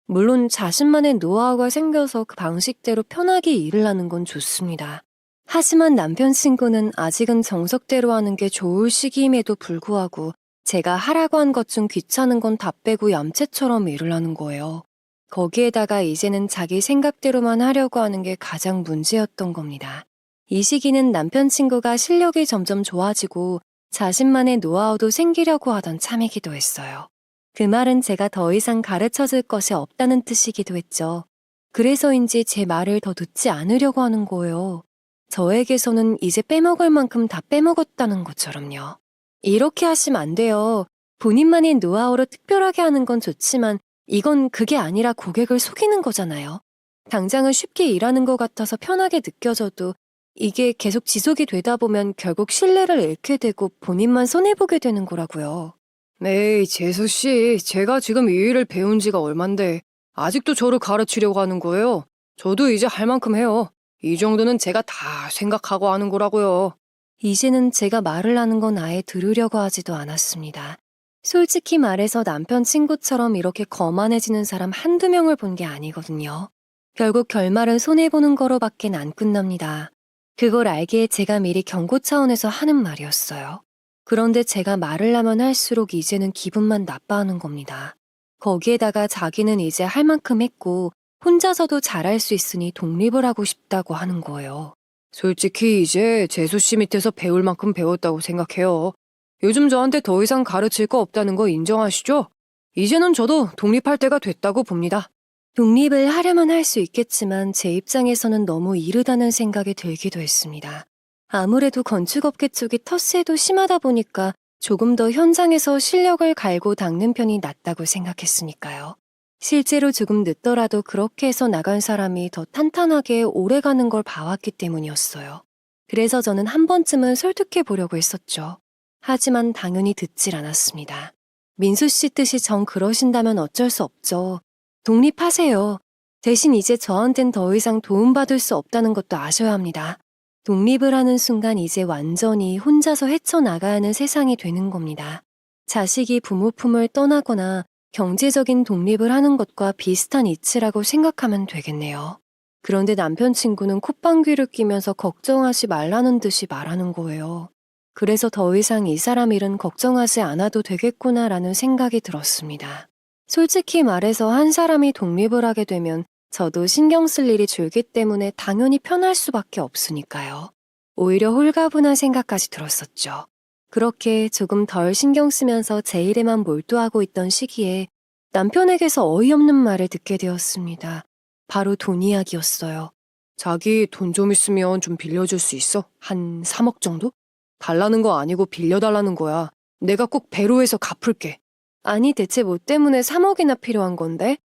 S1: 물론 자신만의 노하우가 생겨서 그 방식대로 편하게 일을 하는 건 좋습니다. 하지만 남편 친구는 아직은 정석대로 하는 게 좋을 시기임에도 불구하고 제가 하라고 한 것 중 귀찮은 건 다 빼고 얌체처럼 일을 하는 거예요. 거기에다가 이제는 자기 생각대로만 하려고 하는 게 가장 문제였던 겁니다. 이 시기는 남편 친구가 실력이 점점 좋아지고 자신만의 노하우도 생기려고 하던 참이기도 했어요. 그 말은 제가 더 이상 가르쳐줄 것이 없다는 뜻이기도 했죠. 그래서인지 제 말을 더 듣지 않으려고 하는 거예요. 저에게서는 이제 빼먹을 만큼 다 빼먹었다는 것처럼요. 이렇게 하시면 안 돼요. 본인만의 노하우로 특별하게 하는 건 좋지만 이건 그게 아니라 고객을 속이는 거잖아요. 당장은 쉽게 일하는 것 같아서 편하게 느껴져도 이게 계속 지속이 되다 보면 결국 신뢰를 잃게 되고 본인만 손해보게 되는 거라고요.
S2: 에이, 재수씨, 제가 지금 이 일을 배운 지가 얼만데 아직도 저를 가르치려고 하는 거예요? 저도 이제 할 만큼 해요. 이 정도는 제가 다 생각하고 하는 거라고요.
S1: 이제는 제가 말을 하는 건 아예 들으려고 하지도 않았습니다. 솔직히 말해서 남편 친구처럼 이렇게 거만해지는 사람 한두 명을 본 게 아니거든요. 결국 결말은 손해보는 거로밖엔 안 끝납니다. 그걸 알기에 제가 미리 경고 차원에서 하는 말이었어요. 그런데 제가 말을 하면 할수록 이제는 기분만 나빠하는 겁니다. 거기에다가 자기는 이제 할 만큼 했고 혼자서도 잘할 수 있으니 독립을 하고 싶다고 하는 거예요.
S2: 솔직히 이제 재수 씨 밑에서 배울 만큼 배웠다고 생각해요. 요즘 저한테 더 이상 가르칠 거 없다는 거 인정하시죠? 이제는 저도 독립할 때가 됐다고 봅니다.
S1: 독립을 하려면 할 수 있겠지만 제 입장에서는 너무 이르다는 생각이 들기도 했습니다. 아무래도 건축업계 쪽이 텃세도 심하다 보니까 조금 더 현장에서 실력을 갈고 닦는 편이 낫다고 생각했으니까요. 실제로 조금 늦더라도 그렇게 해서 나간 사람이 더 탄탄하게 오래 가는 걸 봐왔기 때문이었어요. 그래서 저는 한 번쯤은 설득해 보려고 했었죠. 하지만 당연히 듣질 않았습니다. 민수 씨 뜻이 정 그러신다면 어쩔 수 없죠. 독립하세요. 대신 이제 저한텐 더 이상 도움받을 수 없다는 것도 아셔야 합니다. 독립을 하는 순간 이제 완전히 혼자서 헤쳐나가야 하는 세상이 되는 겁니다. 자식이 부모 품을 떠나거나 경제적인 독립을 하는 것과 비슷한 이치라고 생각하면 되겠네요. 그런데 남편 친구는 콧방귀를 뀌면서 걱정하지 말라는 듯이 말하는 거예요. 그래서 더 이상 이 사람 일은 걱정하지 않아도 되겠구나라는 생각이 들었습니다. 솔직히 말해서 한 사람이 독립을 하게 되면 저도 신경 쓸 일이 줄기 때문에 당연히 편할 수밖에 없으니까요. 오히려 홀가분한 생각까지 들었었죠. 그렇게 조금 덜 신경 쓰면서 제 일에만 몰두하고 있던 시기에 남편에게서 어이없는 말을 듣게 되었습니다. 바로 돈 이야기였어요.
S2: 자기 돈 좀 있으면 좀 빌려줄 수 있어? 한 3억 정도? 달라는 거 아니고 빌려달라는 거야. 내가 꼭 배로 해서 갚을게.
S1: 아니 대체 뭐 때문에 3억이나 필요한 건데?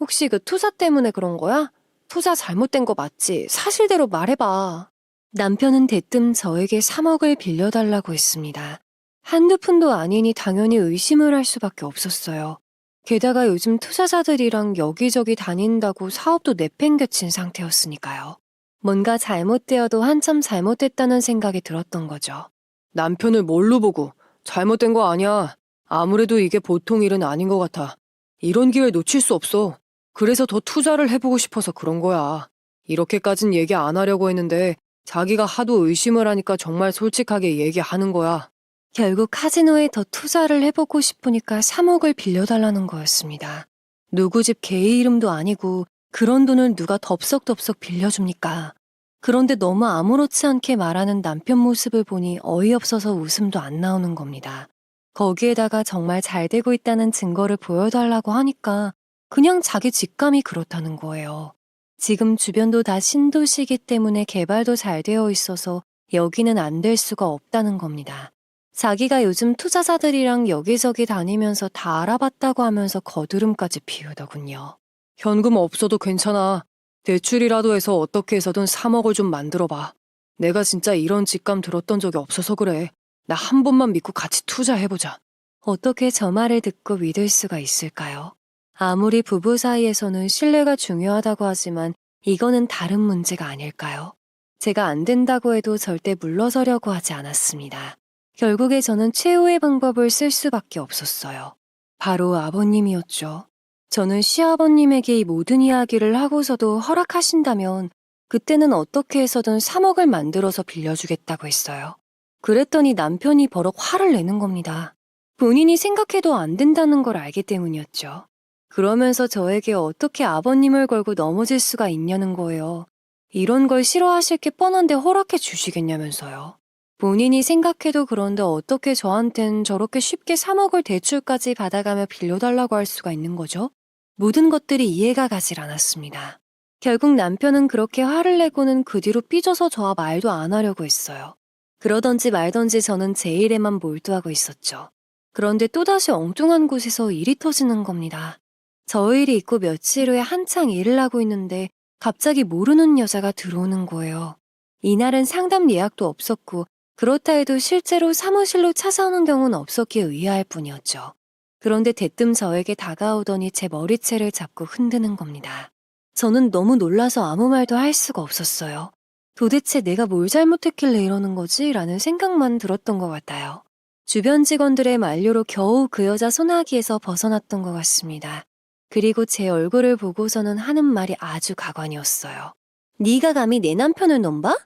S1: 혹시 그 투자 때문에 그런 거야? 투자 잘못된 거 맞지? 사실대로 말해봐. 남편은 대뜸 저에게 3억을 빌려달라고 했습니다. 한두 푼도 아니니 당연히 의심을 할 수밖에 없었어요. 게다가 요즘 투자자들이랑 여기저기 다닌다고 사업도 내팽개친 상태였으니까요. 뭔가 잘못되어도 한참 잘못됐다는 생각이 들었던 거죠.
S2: 남편을 뭘로 보고 잘못된 거 아니야. 아무래도 이게 보통 일은 아닌 것 같아. 이런 기회 놓칠 수 없어. 그래서 더 투자를 해보고 싶어서 그런 거야. 이렇게까진 얘기 안 하려고 했는데 자기가 하도 의심을 하니까 정말 솔직하게 얘기하는 거야.
S1: 결국 카지노에 더 투자를 해보고 싶으니까 3억을 빌려달라는 거였습니다. 누구 집 개의 이름도 아니고 그런 돈을 누가 덥석덥석 빌려줍니까? 그런데 너무 아무렇지 않게 말하는 남편 모습을 보니 어이없어서 웃음도 안 나오는 겁니다. 거기에다가 정말 잘 되고 있다는 증거를 보여달라고 하니까 그냥 자기 직감이 그렇다는 거예요. 지금 주변도 다 신도시이기 때문에 개발도 잘 되어 있어서 여기는 안 될 수가 없다는 겁니다. 자기가 요즘 투자자들이랑 여기저기 다니면서 다 알아봤다고 하면서 거드름까지 피우더군요.
S2: 현금 없어도 괜찮아. 대출이라도 해서 어떻게 해서든 3억을 좀 만들어봐. 내가 진짜 이런 직감 들었던 적이 없어서 그래. 나 한 번만 믿고 같이 투자해보자.
S1: 어떻게 저 말을 듣고 믿을 수가 있을까요? 아무리 부부 사이에서는 신뢰가 중요하다고 하지만 이거는 다른 문제가 아닐까요? 제가 안 된다고 해도 절대 물러서려고 하지 않았습니다. 결국에 저는 최후의 방법을 쓸 수밖에 없었어요. 바로 아버님이었죠. 저는 시아버님에게 이 모든 이야기를 하고서도 허락하신다면 그때는 어떻게 해서든 3억을 만들어서 빌려주겠다고 했어요. 그랬더니 남편이 버럭 화를 내는 겁니다. 본인이 생각해도 안 된다는 걸 알기 때문이었죠. 그러면서 저에게 어떻게 아버님을 걸고 넘어질 수가 있냐는 거예요. 이런 걸 싫어하실 게 뻔한데 허락해 주시겠냐면서요. 본인이 생각해도 그런데 어떻게 저한텐 저렇게 쉽게 3억을 대출까지 받아가며 빌려달라고 할 수가 있는 거죠? 모든 것들이 이해가 가질 않았습니다. 결국 남편은 그렇게 화를 내고는 그 뒤로 삐져서 저와 말도 안 하려고 했어요. 그러던지 말던지 저는 제 일에만 몰두하고 있었죠. 그런데 또다시 엉뚱한 곳에서 일이 터지는 겁니다. 저 일이 있고 며칠 후에 한창 일을 하고 있는데 갑자기 모르는 여자가 들어오는 거예요. 이날은 상담 예약도 없었고 그렇다 해도 실제로 사무실로 찾아오는 경우는 없었기에 의아할 뿐이었죠. 그런데 대뜸 저에게 다가오더니 제 머리채를 잡고 흔드는 겁니다. 저는 너무 놀라서 아무 말도 할 수가 없었어요. 도대체 내가 뭘 잘못했길래 이러는 거지? 라는 생각만 들었던 것 같아요. 주변 직원들의 만류로 겨우 그 여자 소나기에서 벗어났던 것 같습니다. 그리고 제 얼굴을 보고서는 하는 말이 아주 가관이었어요. 네가 감히 내 남편을 넘봐?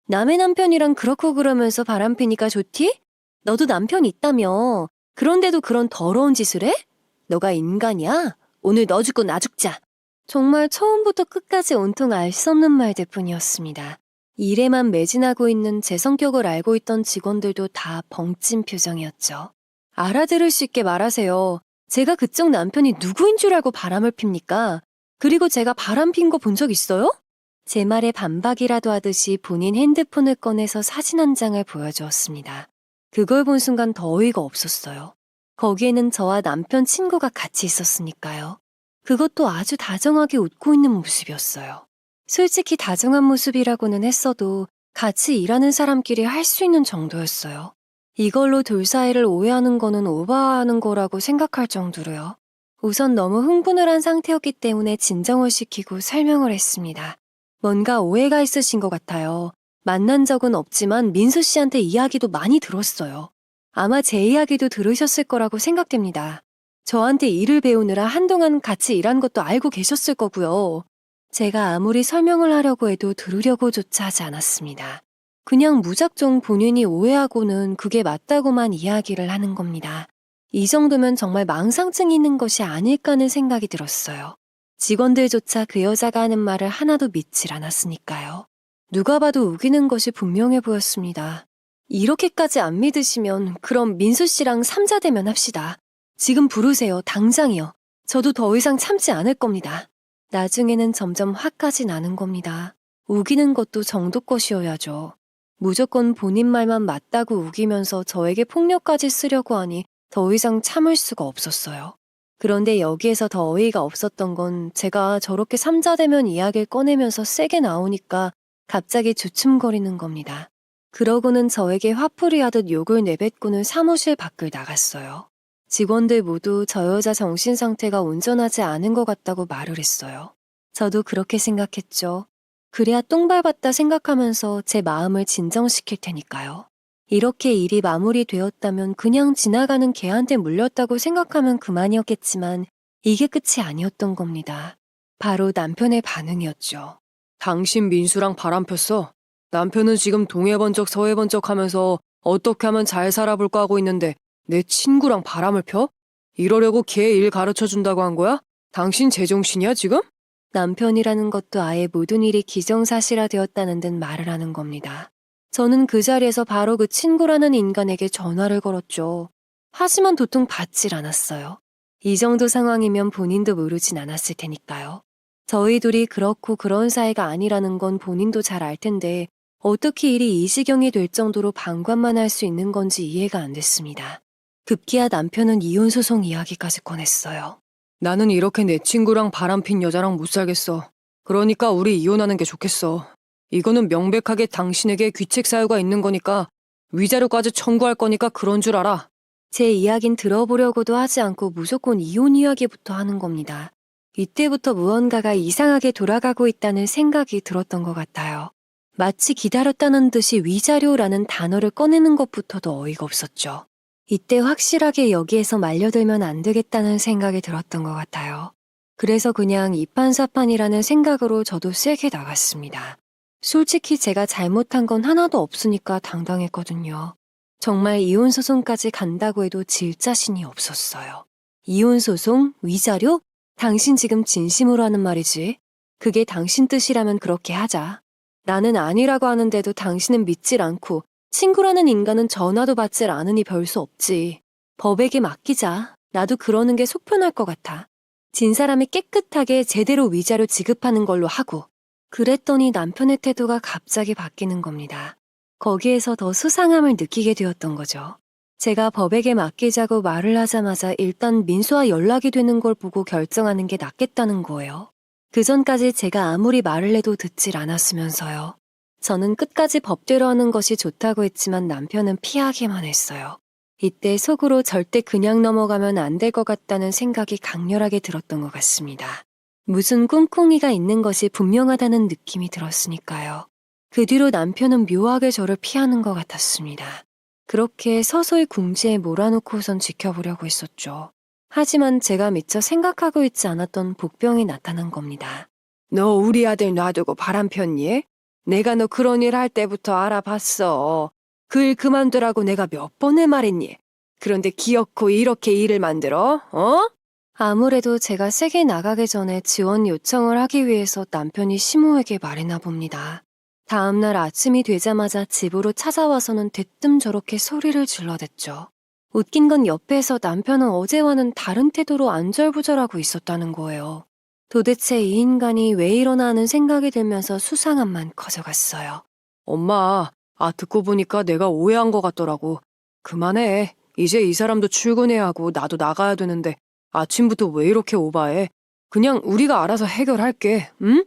S1: 남의 남편이랑 그렇고 그러면서 바람피니까 좋디? 너도 남편 있다며. 그런데도 그런 더러운 짓을 해? 너가 인간이야? 오늘 너 죽고 나 죽자. 정말 처음부터 끝까지 온통 알 수 없는 말들 뿐이었습니다. 일에만 매진하고 있는 제 성격을 알고 있던 직원들도 다 벙찐 표정이었죠. 알아들을 수 있게 말하세요. 제가 그쪽 남편이 누구인 줄 알고 바람을 핍니까? 그리고 제가 바람 핀 거 본 적 있어요? 제 말에 반박이라도 하듯이 본인 핸드폰을 꺼내서 사진 한 장을 보여주었습니다. 그걸 본 순간 더 어이가 없었어요. 거기에는 저와 남편 친구가 같이 있었으니까요. 그것도 아주 다정하게 웃고 있는 모습이었어요. 솔직히 다정한 모습이라고는 했어도 같이 일하는 사람끼리 할 수 있는 정도였어요. 이걸로 둘 사이를 오해하는 거는 오버하는 거라고 생각할 정도로요. 우선 너무 흥분을 한 상태였기 때문에 진정을 시키고 설명을 했습니다. 뭔가 오해가 있으신 것 같아요. 만난 적은 없지만 민수 씨한테 이야기도 많이 들었어요. 아마 제 이야기도 들으셨을 거라고 생각됩니다. 저한테 일을 배우느라 한동안 같이 일한 것도 알고 계셨을 거고요. 제가 아무리 설명을 하려고 해도 들으려고조차 하지 않았습니다. 그냥 무작정 본인이 오해하고는 그게 맞다고만 이야기를 하는 겁니다. 이 정도면 정말 망상증이 있는 것이 아닐까 하는 생각이 들었어요. 직원들조차 그 여자가 하는 말을 하나도 믿질 않았으니까요. 누가 봐도 우기는 것이 분명해 보였습니다. 이렇게까지 안 믿으시면 그럼 민수 씨랑 삼자 대면 합시다. 지금 부르세요. 당장이요. 저도 더 이상 참지 않을 겁니다. 나중에는 점점 화까지 나는 겁니다. 우기는 것도 정도껏이어야죠. 무조건 본인 말만 맞다고 우기면서 저에게 폭력까지 쓰려고 하니 더 이상 참을 수가 없었어요. 그런데 여기에서 더 어이가 없었던 건 제가 저렇게 삼자대면 이야기를 꺼내면서 세게 나오니까 갑자기 주춤거리는 겁니다. 그러고는 저에게 화풀이 하듯 욕을 내뱉고는 사무실 밖을 나갔어요. 직원들 모두 저 여자 정신 상태가 온전하지 않은 것 같다고 말을 했어요. 저도 그렇게 생각했죠. 그래야 똥 밟았다 생각하면서 제 마음을 진정시킬 테니까요. 이렇게 일이 마무리되었다면 그냥 지나가는 개한테 물렸다고 생각하면 그만이었겠지만 이게 끝이 아니었던 겁니다. 바로 남편의 반응이었죠.
S2: 당신 민수랑 바람 폈어. 남편은 지금 동해번쩍 서해번쩍 하면서 어떻게 하면 잘 살아볼까 하고 있는데 내 친구랑 바람을 펴? 이러려고 걔 일 가르쳐준다고 한 거야? 당신 제정신이야 지금?
S1: 남편이라는 것도 아예 모든 일이 기정사실화되었다는 듯 말을 하는 겁니다. 저는 그 자리에서 바로 그 친구라는 인간에게 전화를 걸었죠. 하지만 도통 받질 않았어요. 이 정도 상황이면 본인도 모르진 않았을 테니까요. 저희 둘이 그렇고 그런 사이가 아니라는 건 본인도 잘 알 텐데 어떻게 일이 이 지경이 될 정도로 방관만 할 수 있는 건지 이해가 안 됐습니다. 급기야 남편은 이혼 소송 이야기까지 꺼냈어요.
S2: 나는 이렇게 내 친구랑 바람핀 여자랑 못 살겠어. 그러니까 우리 이혼하는 게 좋겠어. 이거는 명백하게 당신에게 귀책 사유가 있는 거니까 위자료까지 청구할 거니까 그런 줄 알아.
S1: 제 이야긴 들어보려고도 하지 않고 무조건 이혼 이야기부터 하는 겁니다. 이때부터 무언가가 이상하게 돌아가고 있다는 생각이 들었던 것 같아요. 마치 기다렸다는 듯이 위자료라는 단어를 꺼내는 것부터도 어이가 없었죠. 이때 확실하게 여기에서 말려들면 안 되겠다는 생각이 들었던 것 같아요. 그래서 그냥 이판사판이라는 생각으로 저도 세게 나갔습니다. 솔직히 제가 잘못한 건 하나도 없으니까 당당했거든요. 정말 이혼소송까지 간다고 해도 질 자신이 없었어요. 이혼소송? 위자료? 당신 지금 진심으로 하는 말이지? 그게 당신 뜻이라면 그렇게 하자. 나는 아니라고 하는데도 당신은 믿질 않고 친구라는 인간은 전화도 받질 않으니 별 수 없지. 법에게 맡기자. 나도 그러는 게 속편할 것 같아. 진 사람이 깨끗하게 제대로 위자료 지급하는 걸로 하고. 그랬더니 남편의 태도가 갑자기 바뀌는 겁니다. 거기에서 더 수상함을 느끼게 되었던 거죠. 제가 법에게 맡기자고 말을 하자마자 일단 민수와 연락이 되는 걸 보고 결정하는 게 낫겠다는 거예요. 그 전까지 제가 아무리 말을 해도 듣질 않았으면서요. 저는 끝까지 법대로 하는 것이 좋다고 했지만 남편은 피하기만 했어요. 이때 속으로 절대 그냥 넘어가면 안 될 것 같다는 생각이 강렬하게 들었던 것 같습니다. 무슨 꿍꿍이가 있는 것이 분명하다는 느낌이 들었으니까요. 그 뒤로 남편은 묘하게 저를 피하는 것 같았습니다. 그렇게 서서히 궁지에 몰아놓고선 지켜보려고 했었죠. 하지만 제가 미처 생각하고 있지 않았던 복병이 나타난 겁니다.
S2: 너 우리 아들 놔두고 바람 폈니? 내가 너 그런 일 할 때부터 알아봤어. 그 일 그만두라고 내가 몇 번을 말했니? 그런데 기어코 이렇게 일을 만들어? 어?
S1: 아무래도 제가 세게 나가기 전에 지원 요청을 하기 위해서 남편이 시모에게 말했나 봅니다. 다음날 아침이 되자마자 집으로 찾아와서는 대뜸 저렇게 소리를 질러댔죠. 웃긴 건 옆에서 남편은 어제와는 다른 태도로 안절부절하고 있었다는 거예요. 도대체 이 인간이 왜 이러나 하는 생각이 들면서 수상함만 커져갔어요.
S2: 엄마, 듣고 보니까 내가 오해한 것 같더라고. 그만해. 이제 이 사람도 출근해야 하고 나도 나가야 되는데 아침부터 왜 이렇게 오바해? 그냥 우리가 알아서 해결할게, 응?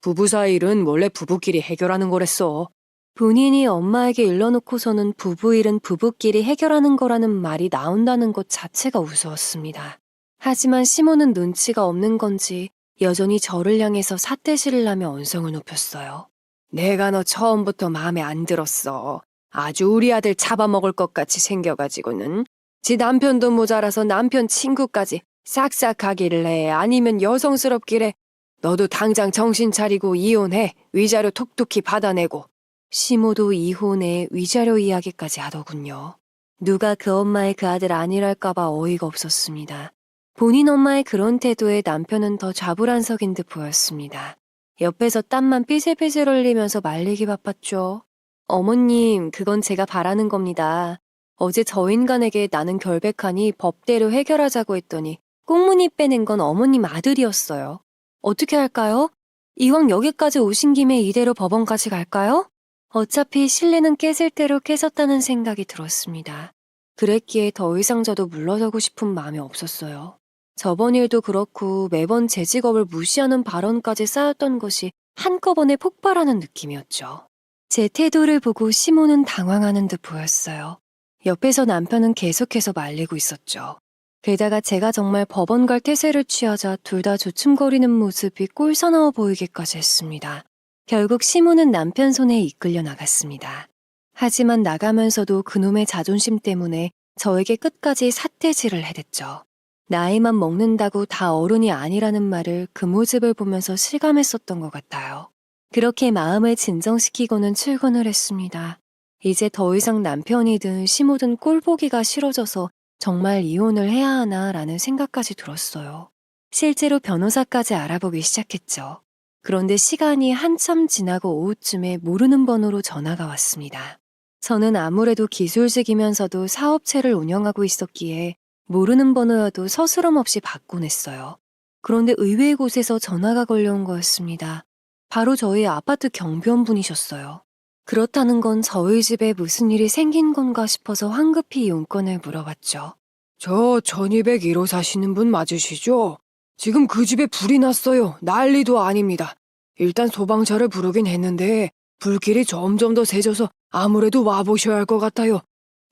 S2: 부부 사이 일은 원래 부부끼리 해결하는 거랬어.
S1: 본인이 엄마에게 일러놓고서는 부부 일은 부부끼리 해결하는 거라는 말이 나온다는 것 자체가 우스웠습니다. 하지만 시모는 눈치가 없는 건지 여전히 저를 향해서 삿대질을 하며 언성을 높였어요.
S2: 내가 너 처음부터 마음에 안 들었어. 아주 우리 아들 잡아먹을 것 같이 생겨가지고는. 지 남편도 모자라서 남편 친구까지 싹싹하길래 아니면 여성스럽길래 너도 당장 정신 차리고 이혼해. 위자료 톡톡히 받아내고.
S1: 시모도 이혼에 위자료 이야기까지 하더군요. 누가 그 엄마의 그 아들 아니랄까봐 어이가 없었습니다. 본인 엄마의 그런 태도에 남편은 더 좌불안석인 듯 보였습니다. 옆에서 땀만 삐질삐질 흘리면서 말리기 바빴죠. 어머님, 그건 제가 바라는 겁니다. 어제 저 인간에게 나는 결백하니 법대로 해결하자고 했더니 꽁무니 빼낸 건 어머님 아들이었어요. 어떻게 할까요? 이왕 여기까지 오신 김에 이대로 법원까지 갈까요? 어차피 신뢰는 깨질 대로 깨졌다는 생각이 들었습니다. 그랬기에 더 이상 저도 물러서고 싶은 마음이 없었어요. 저번 일도 그렇고 매번 제 직업을 무시하는 발언까지 쌓였던 것이 한꺼번에 폭발하는 느낌이었죠. 제 태도를 보고 시모는 당황하는 듯 보였어요. 옆에서 남편은 계속해서 말리고 있었죠. 게다가 제가 정말 법원 갈 태세를 취하자 둘 다 조춤거리는 모습이 꼴사나워 보이기까지 했습니다. 결국 시모는 남편 손에 이끌려 나갔습니다. 하지만 나가면서도 그놈의 자존심 때문에 저에게 끝까지 삿대질을 해댔죠. 나이만 먹는다고 다 어른이 아니라는 말을 그 모습을 보면서 실감했었던 것 같아요. 그렇게 마음을 진정시키고는 출근을 했습니다. 이제 더 이상 남편이든 시모든 꼴보기가 싫어져서 정말 이혼을 해야 하나라는 생각까지 들었어요. 실제로 변호사까지 알아보기 시작했죠. 그런데 시간이 한참 지나고 오후쯤에 모르는 번호로 전화가 왔습니다. 저는 아무래도 기술직이면서도 사업체를 운영하고 있었기에 모르는 번호여도 서스럼 없이 받곤 했어요. 그런데 의외의 곳에서 전화가 걸려온 거였습니다. 바로 저희 아파트 경비원분이셨어요. 그렇다는 건 저희 집에 무슨 일이 생긴 건가 싶어서 황급히 용건을 물어봤죠.
S2: 저 1201호 사시는 분 맞으시죠? 지금 그 집에 불이 났어요. 난리도 아닙니다. 일단 소방차를 부르긴 했는데 불길이 점점 더 세져서 아무래도 와보셔야 할 것 같아요.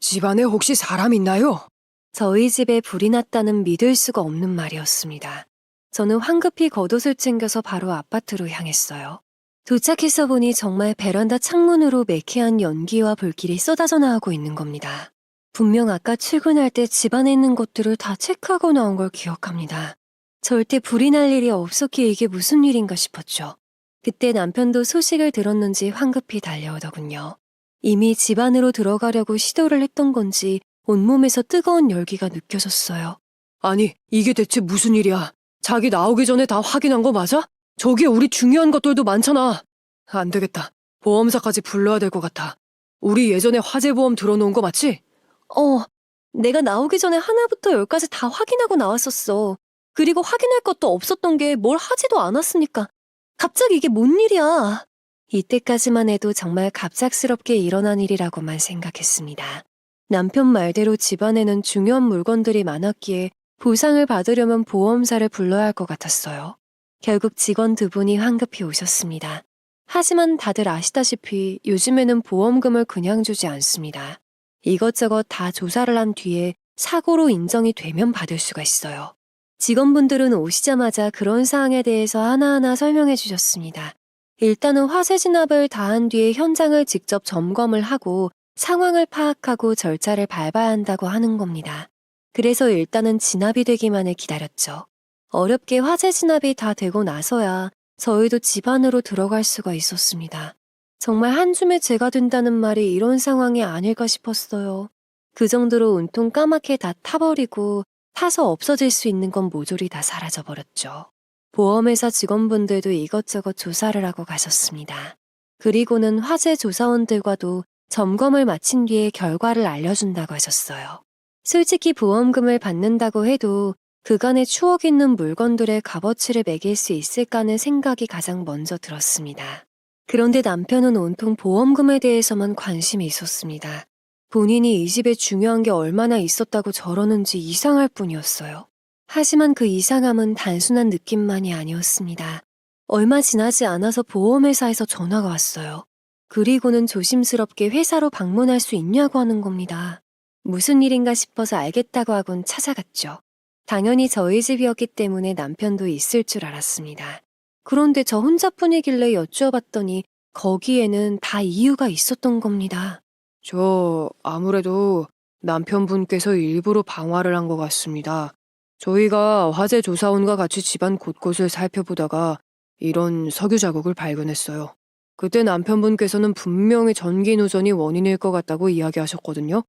S2: 집안에 혹시 사람 있나요?
S1: 저희 집에 불이 났다는 믿을 수가 없는 말이었습니다. 저는 황급히 겉옷을 챙겨서 바로 아파트로 향했어요. 도착해서 보니 정말 베란다 창문으로 매캐한 연기와 불길이 쏟아져 나오고 있는 겁니다. 분명 아까 출근할 때 집안에 있는 것들을 다 체크하고 나온 걸 기억합니다. 절대 불이 날 일이 없었기에 이게 무슨 일인가 싶었죠. 그때 남편도 소식을 들었는지 황급히 달려오더군요. 이미 집 안으로 들어가려고 시도를 했던 건지 온몸에서 뜨거운 열기가 느껴졌어요.
S2: 아니, 이게 대체 무슨 일이야? 자기 나오기 전에 다 확인한 거 맞아? 저기에 우리 중요한 것들도 많잖아. 안 되겠다. 보험사까지 불러야 될 것 같아. 우리 예전에 화재보험 들어놓은 거 맞지?
S1: 내가 나오기 전에 하나부터 열까지 다 확인하고 나왔었어. 그리고 확인할 것도 없었던 게 뭘 하지도 않았으니까. 갑자기 이게 뭔 일이야? 이때까지만 해도 정말 갑작스럽게 일어난 일이라고만 생각했습니다. 남편 말대로 집안에는 중요한 물건들이 많았기에 보상을 받으려면 보험사를 불러야 할 것 같았어요. 결국 직원 두 분이 황급히 오셨습니다. 하지만 다들 아시다시피 요즘에는 보험금을 그냥 주지 않습니다. 이것저것 다 조사를 한 뒤에 사고로 인정이 되면 받을 수가 있어요. 직원분들은 오시자마자 그런 사항에 대해서 하나하나 설명해 주셨습니다. 일단은 화재 진압을 다 한 뒤에 현장을 직접 점검을 하고 상황을 파악하고 절차를 밟아야 한다고 하는 겁니다. 그래서 일단은 진압이 되기만을 기다렸죠. 어렵게 화재 진압이 다 되고 나서야 저희도 집 안으로 들어갈 수가 있었습니다. 정말 한 줌의 죄가 된다는 말이 이런 상황이 아닐까 싶었어요. 그 정도로 온통 까맣게 다 타버리고 타서 없어질 수 있는 건 모조리 다 사라져버렸죠. 보험회사 직원분들도 이것저것 조사를 하고 가셨습니다. 그리고는 화재 조사원들과도 점검을 마친 뒤에 결과를 알려준다고 하셨어요. 솔직히 보험금을 받는다고 해도 그간의 추억 있는 물건들의 값어치를 매길 수 있을까 하는 생각이 가장 먼저 들었습니다. 그런데 남편은 온통 보험금에 대해서만 관심이 있었습니다. 본인이 이 집에 중요한 게 얼마나 있었다고 저러는지 이상할 뿐이었어요. 하지만 그 이상함은 단순한 느낌만이 아니었습니다. 얼마 지나지 않아서 보험회사에서 전화가 왔어요. 그리고는 조심스럽게 회사로 방문할 수 있냐고 하는 겁니다. 무슨 일인가 싶어서 알겠다고 하곤 찾아갔죠. 당연히 저희 집이었기 때문에 남편도 있을 줄 알았습니다. 그런데 저 혼자뿐이길래 여쭈어봤더니 거기에는 다 이유가 있었던 겁니다.
S2: 아무래도 남편분께서 일부러 방화를 한 것 같습니다. 저희가 화재 조사원과 같이 집안 곳곳을 살펴보다가 이런 석유 자국을 발견했어요. 그때 남편분께서는 분명히 전기 누전이 원인일 것 같다고 이야기하셨거든요.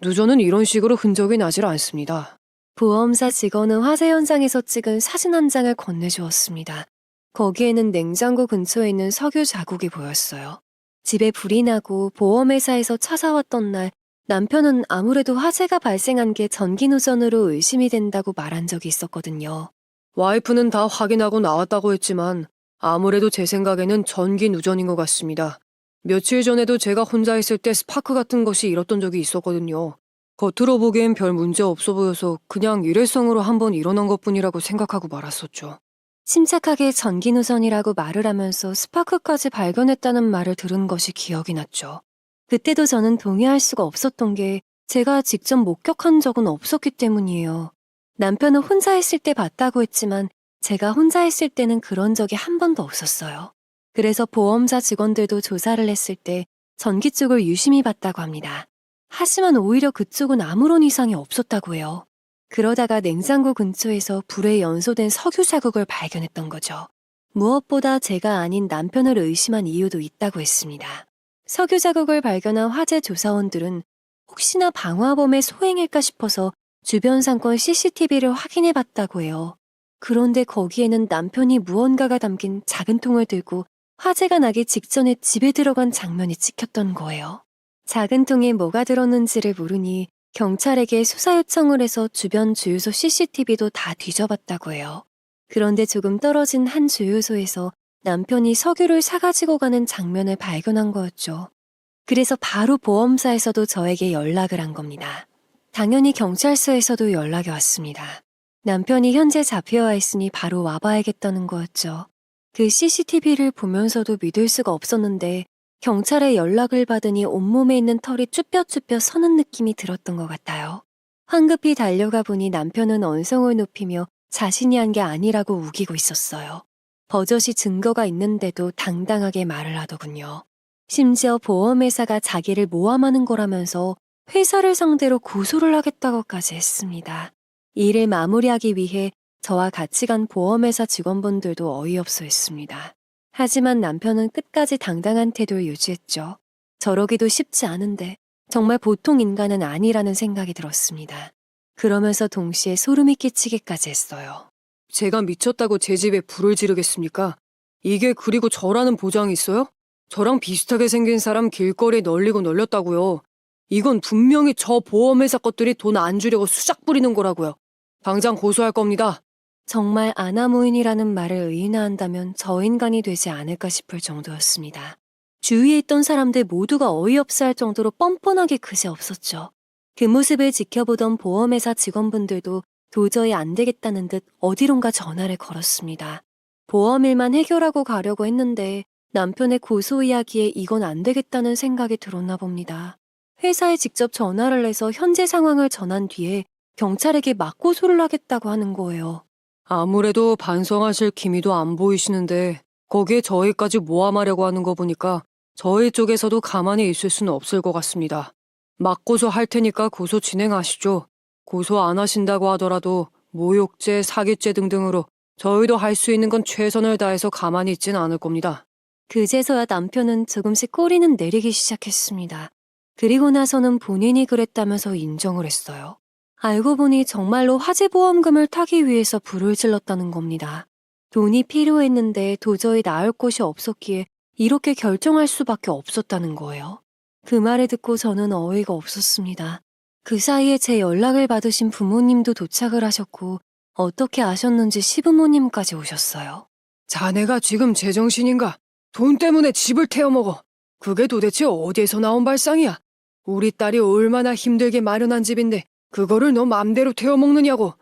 S2: 누전은 이런 식으로 흔적이 나질 않습니다.
S1: 보험사 직원은 화재 현장에서 찍은 사진 한 장을 건네주었습니다. 거기에는 냉장고 근처에 있는 석유 자국이 보였어요. 집에 불이 나고 보험회사에서 찾아왔던 날 남편은 아무래도 화재가 발생한 게 전기 누전으로 의심이 된다고 말한 적이 있었거든요.
S2: 와이프는 다 확인하고 나왔다고 했지만 아무래도 제 생각에는 전기 누전인 것 같습니다. 며칠 전에도 제가 혼자 있을 때 스파크 같은 것이 일었던 적이 있었거든요. 겉으로 보기엔 별 문제 없어 보여서 그냥 일회성으로 한번 일어난 것뿐이라고 생각하고 말았었죠.
S1: 침착하게 전기 누전이라고 말을 하면서 스파크까지 발견했다는 말을 들은 것이 기억이 났죠. 그때도 저는 동의할 수가 없었던 게 제가 직접 목격한 적은 없었기 때문이에요. 남편은 혼자 있을 때 봤다고 했지만 제가 혼자 있을 때는 그런 적이 한 번도 없었어요. 그래서 보험사 직원들도 조사를 했을 때 전기 쪽을 유심히 봤다고 합니다. 하지만 오히려 그쪽은 아무런 이상이 없었다고 해요. 그러다가 냉장고 근처에서 불에 연소된 석유 자국을 발견했던 거죠. 무엇보다 제가 아닌 남편을 의심한 이유도 있다고 했습니다. 석유 자국을 발견한 화재 조사원들은 혹시나 방화범의 소행일까 싶어서 주변 상권 CCTV를 확인해 봤다고 해요. 그런데 거기에는 남편이 무언가가 담긴 작은 통을 들고 화재가 나기 직전에 집에 들어간 장면이 찍혔던 거예요. 작은 통에 뭐가 들었는지를 모르니 경찰에게 수사 요청을 해서 주변 주유소 CCTV도 다 뒤져봤다고 해요. 그런데 조금 떨어진 한 주유소에서 남편이 석유를 사가지고 가는 장면을 발견한 거였죠. 그래서 바로 보험사에서도 저에게 연락을 한 겁니다. 당연히 경찰서에서도 연락이 왔습니다. 남편이 현재 잡혀와 있으니 바로 와봐야겠다는 거였죠. 그 CCTV를 보면서도 믿을 수가 없었는데 경찰에 연락을 받으니 온몸에 있는 털이 쭈뼛쭈뼛 서는 느낌이 들었던 것 같아요. 황급히 달려가 보니 남편은 언성을 높이며 자신이 한 게 아니라고 우기고 있었어요. 버젓이 증거가 있는데도 당당하게 말을 하더군요. 심지어 보험회사가 자기를 모함하는 거라면서 회사를 상대로 고소를 하겠다고까지 했습니다. 일을 마무리하기 위해 저와 같이 간 보험회사 직원분들도 어이없어 했습니다. 하지만 남편은 끝까지 당당한 태도를 유지했죠. 저러기도 쉽지 않은데 정말 보통 인간은 아니라는 생각이 들었습니다. 그러면서 동시에 소름이 끼치기까지 했어요.
S2: 제가 미쳤다고 제 집에 불을 지르겠습니까? 이게 그리고 저라는 보장이 있어요? 저랑 비슷하게 생긴 사람 길거리에 널리고 널렸다고요. 이건 분명히 저 보험회사 것들이 돈 안 주려고 수작 부리는 거라고요. 당장 고소할 겁니다.
S1: 정말 아나무인이라는 말을 의인화한다면 저 인간이 되지 않을까 싶을 정도였습니다. 주위에 있던 사람들 모두가 어이없어 할 정도로 뻔뻔하게 그지없었죠. 그 모습을 지켜보던 보험회사 직원분들도 도저히 안 되겠다는 듯 어디론가 전화를 걸었습니다. 보험일만 해결하고 가려고 했는데 남편의 고소 이야기에 이건 안 되겠다는 생각이 들었나 봅니다. 회사에 직접 전화를 해서 현재 상황을 전한 뒤에 경찰에게 맞고소를 하겠다고 하는 거예요.
S2: 아무래도 반성하실 기미도 안 보이시는데 거기에 저희까지 모함하려고 하는 거 보니까 저희 쪽에서도 가만히 있을 수는 없을 것 같습니다. 맞고소 할 테니까 고소 진행하시죠. 고소 안 하신다고 하더라도 모욕죄, 사기죄 등등으로 저희도 할 수 있는 건 최선을 다해서 가만히 있진 않을 겁니다.
S1: 그제서야 남편은 조금씩 꼬리는 내리기 시작했습니다. 그리고 나서는 본인이 그랬다면서 인정을 했어요. 알고 보니 정말로 화재보험금을 타기 위해서 불을 질렀다는 겁니다. 돈이 필요했는데 도저히 나을 곳이 없었기에 이렇게 결정할 수밖에 없었다는 거예요. 그 말을 듣고 저는 어이가 없었습니다. 그 사이에 제 연락을 받으신 부모님도 도착을 하셨고 어떻게 아셨는지 시부모님까지 오셨어요.
S2: 자네가 지금 제정신인가? 돈 때문에 집을 태워먹어. 그게 도대체 어디에서 나온 발상이야? 우리 딸이 얼마나 힘들게 마련한 집인데 그거를 너 맘대로 태워먹느냐고.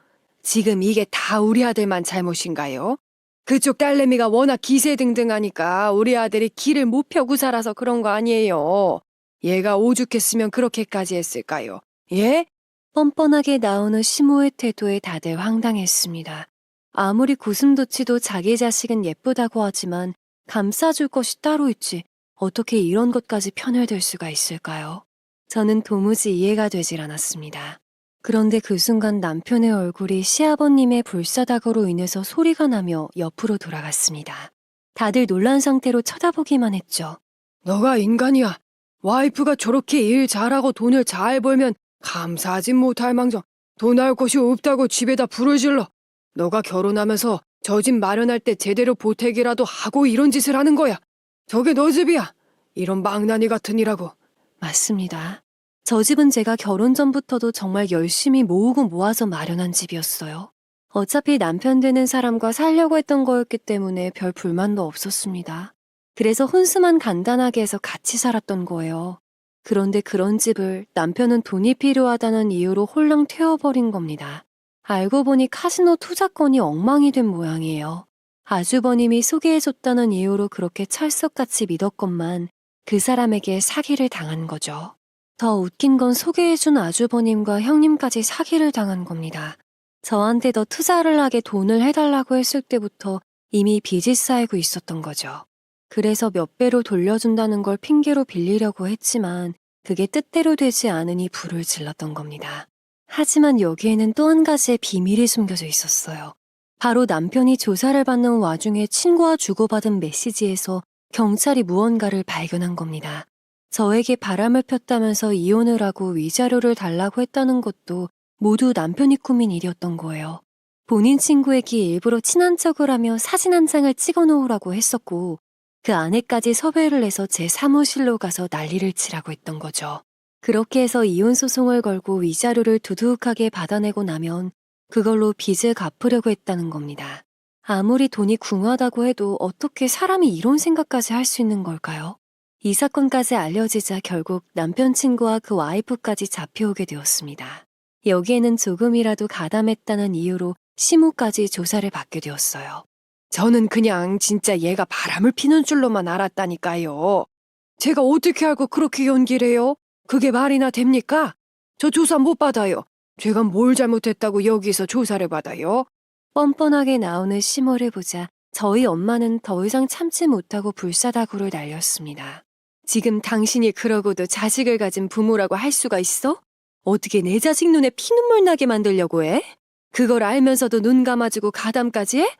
S2: 지금 이게 다 우리 아들만 잘못인가요? 그쪽 딸내미가 워낙 기세등등하니까 우리 아들이 길을 못 펴고 살아서 그런 거 아니에요. 얘가 오죽했으면 그렇게까지 했을까요? 예?
S1: 뻔뻔하게 나오는 시모의 태도에 다들 황당했습니다. 아무리 고슴도치도 자기 자식은 예쁘다고 하지만 감싸줄 것이 따로 있지 어떻게 이런 것까지 편을들 수가 있을까요? 저는 도무지 이해가 되질 않았습니다. 그런데 그 순간 남편의 얼굴이 시아버님의 불사닥으로 인해서 소리가 나며 옆으로 돌아갔습니다. 다들 놀란 상태로 쳐다보기만 했죠.
S2: 너가 인간이야. 와이프가 저렇게 일 잘하고 돈을 잘 벌면 감사하지 못할 망정 돈 나올 곳이 없다고 집에다 불을 질러. 너가 결혼하면서 저 집 마련할 때 제대로 보태기라도 하고 이런 짓을 하는 거야. 저게 너 집이야. 이런 망나니 같은 이라고.
S1: 맞습니다. 저 집은 제가 결혼 전부터도 정말 열심히 모으고 모아서 마련한 집이었어요. 어차피 남편 되는 사람과 살려고 했던 거였기 때문에 별 불만도 없었습니다. 그래서 혼수만 간단하게 해서 같이 살았던 거예요. 그런데 그런 집을 남편은 돈이 필요하다는 이유로 홀랑 태워버린 겁니다. 알고 보니 카지노 투자권이 엉망이 된 모양이에요. 아주버님이 소개해줬다는 이유로 그렇게 찰석같이 믿었건만 그 사람에게 사기를 당한 거죠. 더 웃긴 건 소개해준 아주버님과 형님까지 사기를 당한 겁니다. 저한테 더 투자를 하게 돈을 해달라고 했을 때부터 이미 빚이 쌓이고 있었던 거죠. 그래서 몇 배로 돌려준다는 걸 핑계로 빌리려고 했지만 그게 뜻대로 되지 않으니 불을 질렀던 겁니다. 하지만 여기에는 또 한 가지의 비밀이 숨겨져 있었어요. 바로 남편이 조사를 받는 와중에 친구와 주고받은 메시지에서 경찰이 무언가를 발견한 겁니다. 저에게 바람을 폈다면서 이혼을 하고 위자료를 달라고 했다는 것도 모두 남편이 꾸민 일이었던 거예요. 본인 친구에게 일부러 친한 척을 하며 사진 한 장을 찍어 놓으라고 했었고 그 아내까지 섭외를 해서 제 사무실로 가서 난리를 치라고 했던 거죠. 그렇게 해서 이혼 소송을 걸고 위자료를 두둑하게 받아내고 나면 그걸로 빚을 갚으려고 했다는 겁니다. 아무리 돈이 궁하다고 해도 어떻게 사람이 이런 생각까지 할 수 있는 걸까요? 이 사건까지 알려지자 결국 남편 친구와 그 와이프까지 잡혀오게 되었습니다. 여기에는 조금이라도 가담했다는 이유로 시모까지 조사를 받게 되었어요.
S2: 저는 그냥 진짜 얘가 바람을 피는 줄로만 알았다니까요. 제가 어떻게 알고 그렇게 연기를 해요? 그게 말이나 됩니까? 저 조사 못 받아요. 제가 뭘 잘못했다고 여기서 조사를 받아요?
S1: 뻔뻔하게 나오는 시모를 보자 저희 엄마는 더 이상 참지 못하고 불사다구를 날렸습니다.
S2: 지금 당신이 그러고도 자식을 가진 부모라고 할 수가 있어? 어떻게 내 자식 눈에 피눈물 나게 만들려고 해? 그걸 알면서도 눈 감아주고 가담까지 해?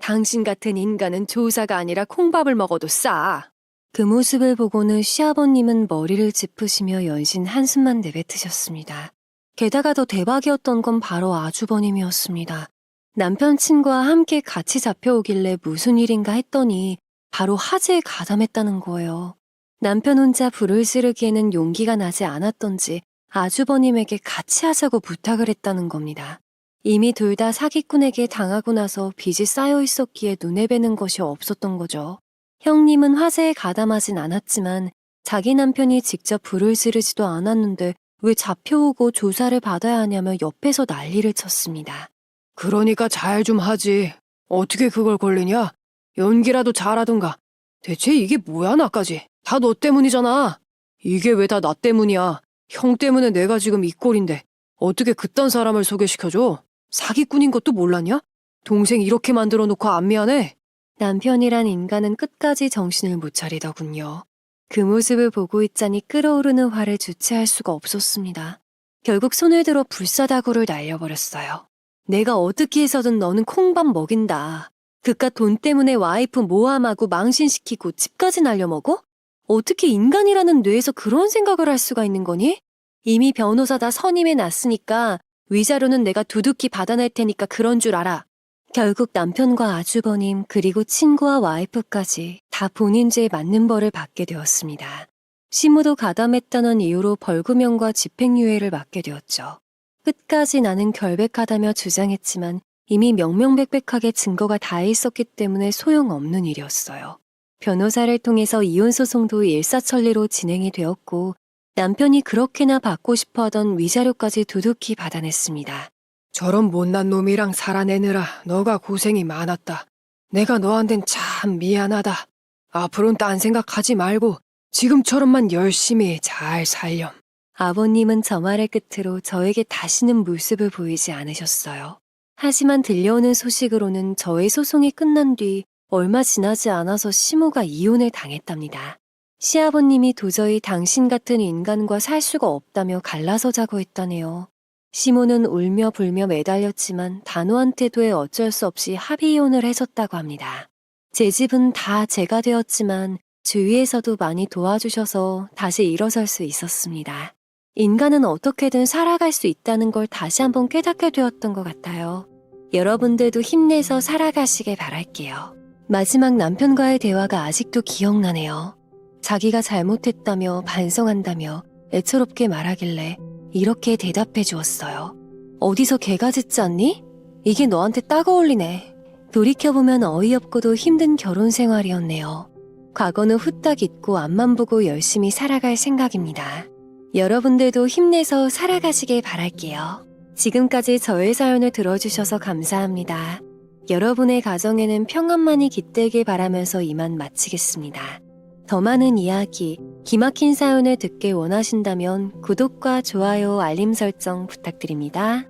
S2: 당신 같은 인간은 조사가 아니라 콩밥을 먹어도 싸.
S1: 그 모습을 보고는 시아버님은 머리를 짚으시며 연신 한숨만 내뱉으셨습니다. 게다가 더 대박이었던 건 바로 아주버님이었습니다. 남편 친구와 함께 같이 잡혀오길래 무슨 일인가 했더니 바로 화재에 가담했다는 거예요. 남편 혼자 불을 지르기에는 용기가 나지 않았던지 아주버님에게 같이 하자고 부탁을 했다는 겁니다. 이미 둘 다 사기꾼에게 당하고 나서 빚이 쌓여 있었기에 눈에 뵈는 것이 없었던 거죠. 형님은 화재에 가담하진 않았지만 자기 남편이 직접 불을 지르지도 않았는데 왜 잡혀오고 조사를 받아야 하냐며 옆에서 난리를 쳤습니다.
S2: 그러니까 잘 좀 하지. 어떻게 그걸 걸리냐? 연기라도 잘하던가. 대체 이게 뭐야 나까지. 다 너 때문이잖아. 이게 왜 다 나 때문이야. 형 때문에 내가 지금 이 꼴인데 어떻게 그딴 사람을 소개시켜줘? 사기꾼인 것도 몰랐냐? 동생 이렇게 만들어 놓고 안 미안해?
S1: 남편이란 인간은 끝까지 정신을 못 차리더군요. 그 모습을 보고 있자니 끓어오르는 화를 주체할 수가 없었습니다. 결국 손을 들어 불사다구를 날려버렸어요. 내가 어떻게 해서든 너는 콩밥 먹인다. 그깟 돈 때문에 와이프 모함하고 망신시키고 집까지 날려먹어? 어떻게 인간이라는 뇌에서 그런 생각을 할 수가 있는 거니? 이미 변호사 다 선임해 놨으니까 위자료는 내가 두둑히 받아낼 테니까 그런 줄 알아. 결국 남편과 아주버님 그리고 친구와 와이프까지 다 본인 죄에 맞는 벌을 받게 되었습니다. 시무도 가담했다는 이유로 벌금형과 집행유예를 맞게 되었죠. 끝까지 나는 결백하다며 주장했지만 이미 명명백백하게 증거가 다 있었기 때문에 소용없는 일이었어요. 변호사를 통해서 이혼소송도 일사천리로 진행이 되었고 남편이 그렇게나 받고 싶어하던 위자료까지 두둑히 받아냈습니다.
S2: 저런 못난 놈이랑 살아내느라 너가 고생이 많았다. 내가 너한텐 참 미안하다. 앞으로는 딴 생각하지 말고 지금처럼만 열심히 잘 살렴.
S1: 아버님은 저 말의 끝으로 저에게 다시는 물습을 보이지 않으셨어요. 하지만 들려오는 소식으로는 저의 소송이 끝난 뒤 얼마 지나지 않아서 시모가 이혼을 당했답니다. 시아버님이 도저히 당신 같은 인간과 살 수가 없다며 갈라서자고 했다네요. 시모는 울며 불며 매달렸지만 단호한 태도에 어쩔 수 없이 합의 이혼을 해줬다고 합니다. 제 집은 다 제가 되었지만 주위에서도 많이 도와주셔서 다시 일어설 수 있었습니다. 인간은 어떻게든 살아갈 수 있다는 걸 다시 한번 깨닫게 되었던 것 같아요. 여러분들도 힘내서 살아가시길 바랄게요. 마지막 남편과의 대화가 아직도 기억나네요. 자기가 잘못했다며 반성한다며 애처롭게 말하길래 이렇게 대답해 주었어요. 어디서 개가 짖지 않니? 이게 너한테 딱 어울리네. 돌이켜보면 어이없고도 힘든 결혼 생활이었네요. 과거는 후딱 잊고 앞만 보고 열심히 살아갈 생각입니다. 여러분들도 힘내서 살아가시길 바랄게요. 지금까지 저의 사연을 들어주셔서 감사합니다. 여러분의 가정에는 평안만이 깃들길 바라면서 이만 마치겠습니다. 더 많은 이야기, 기막힌 사연을 듣길 원하신다면 구독과 좋아요, 알림 설정 부탁드립니다.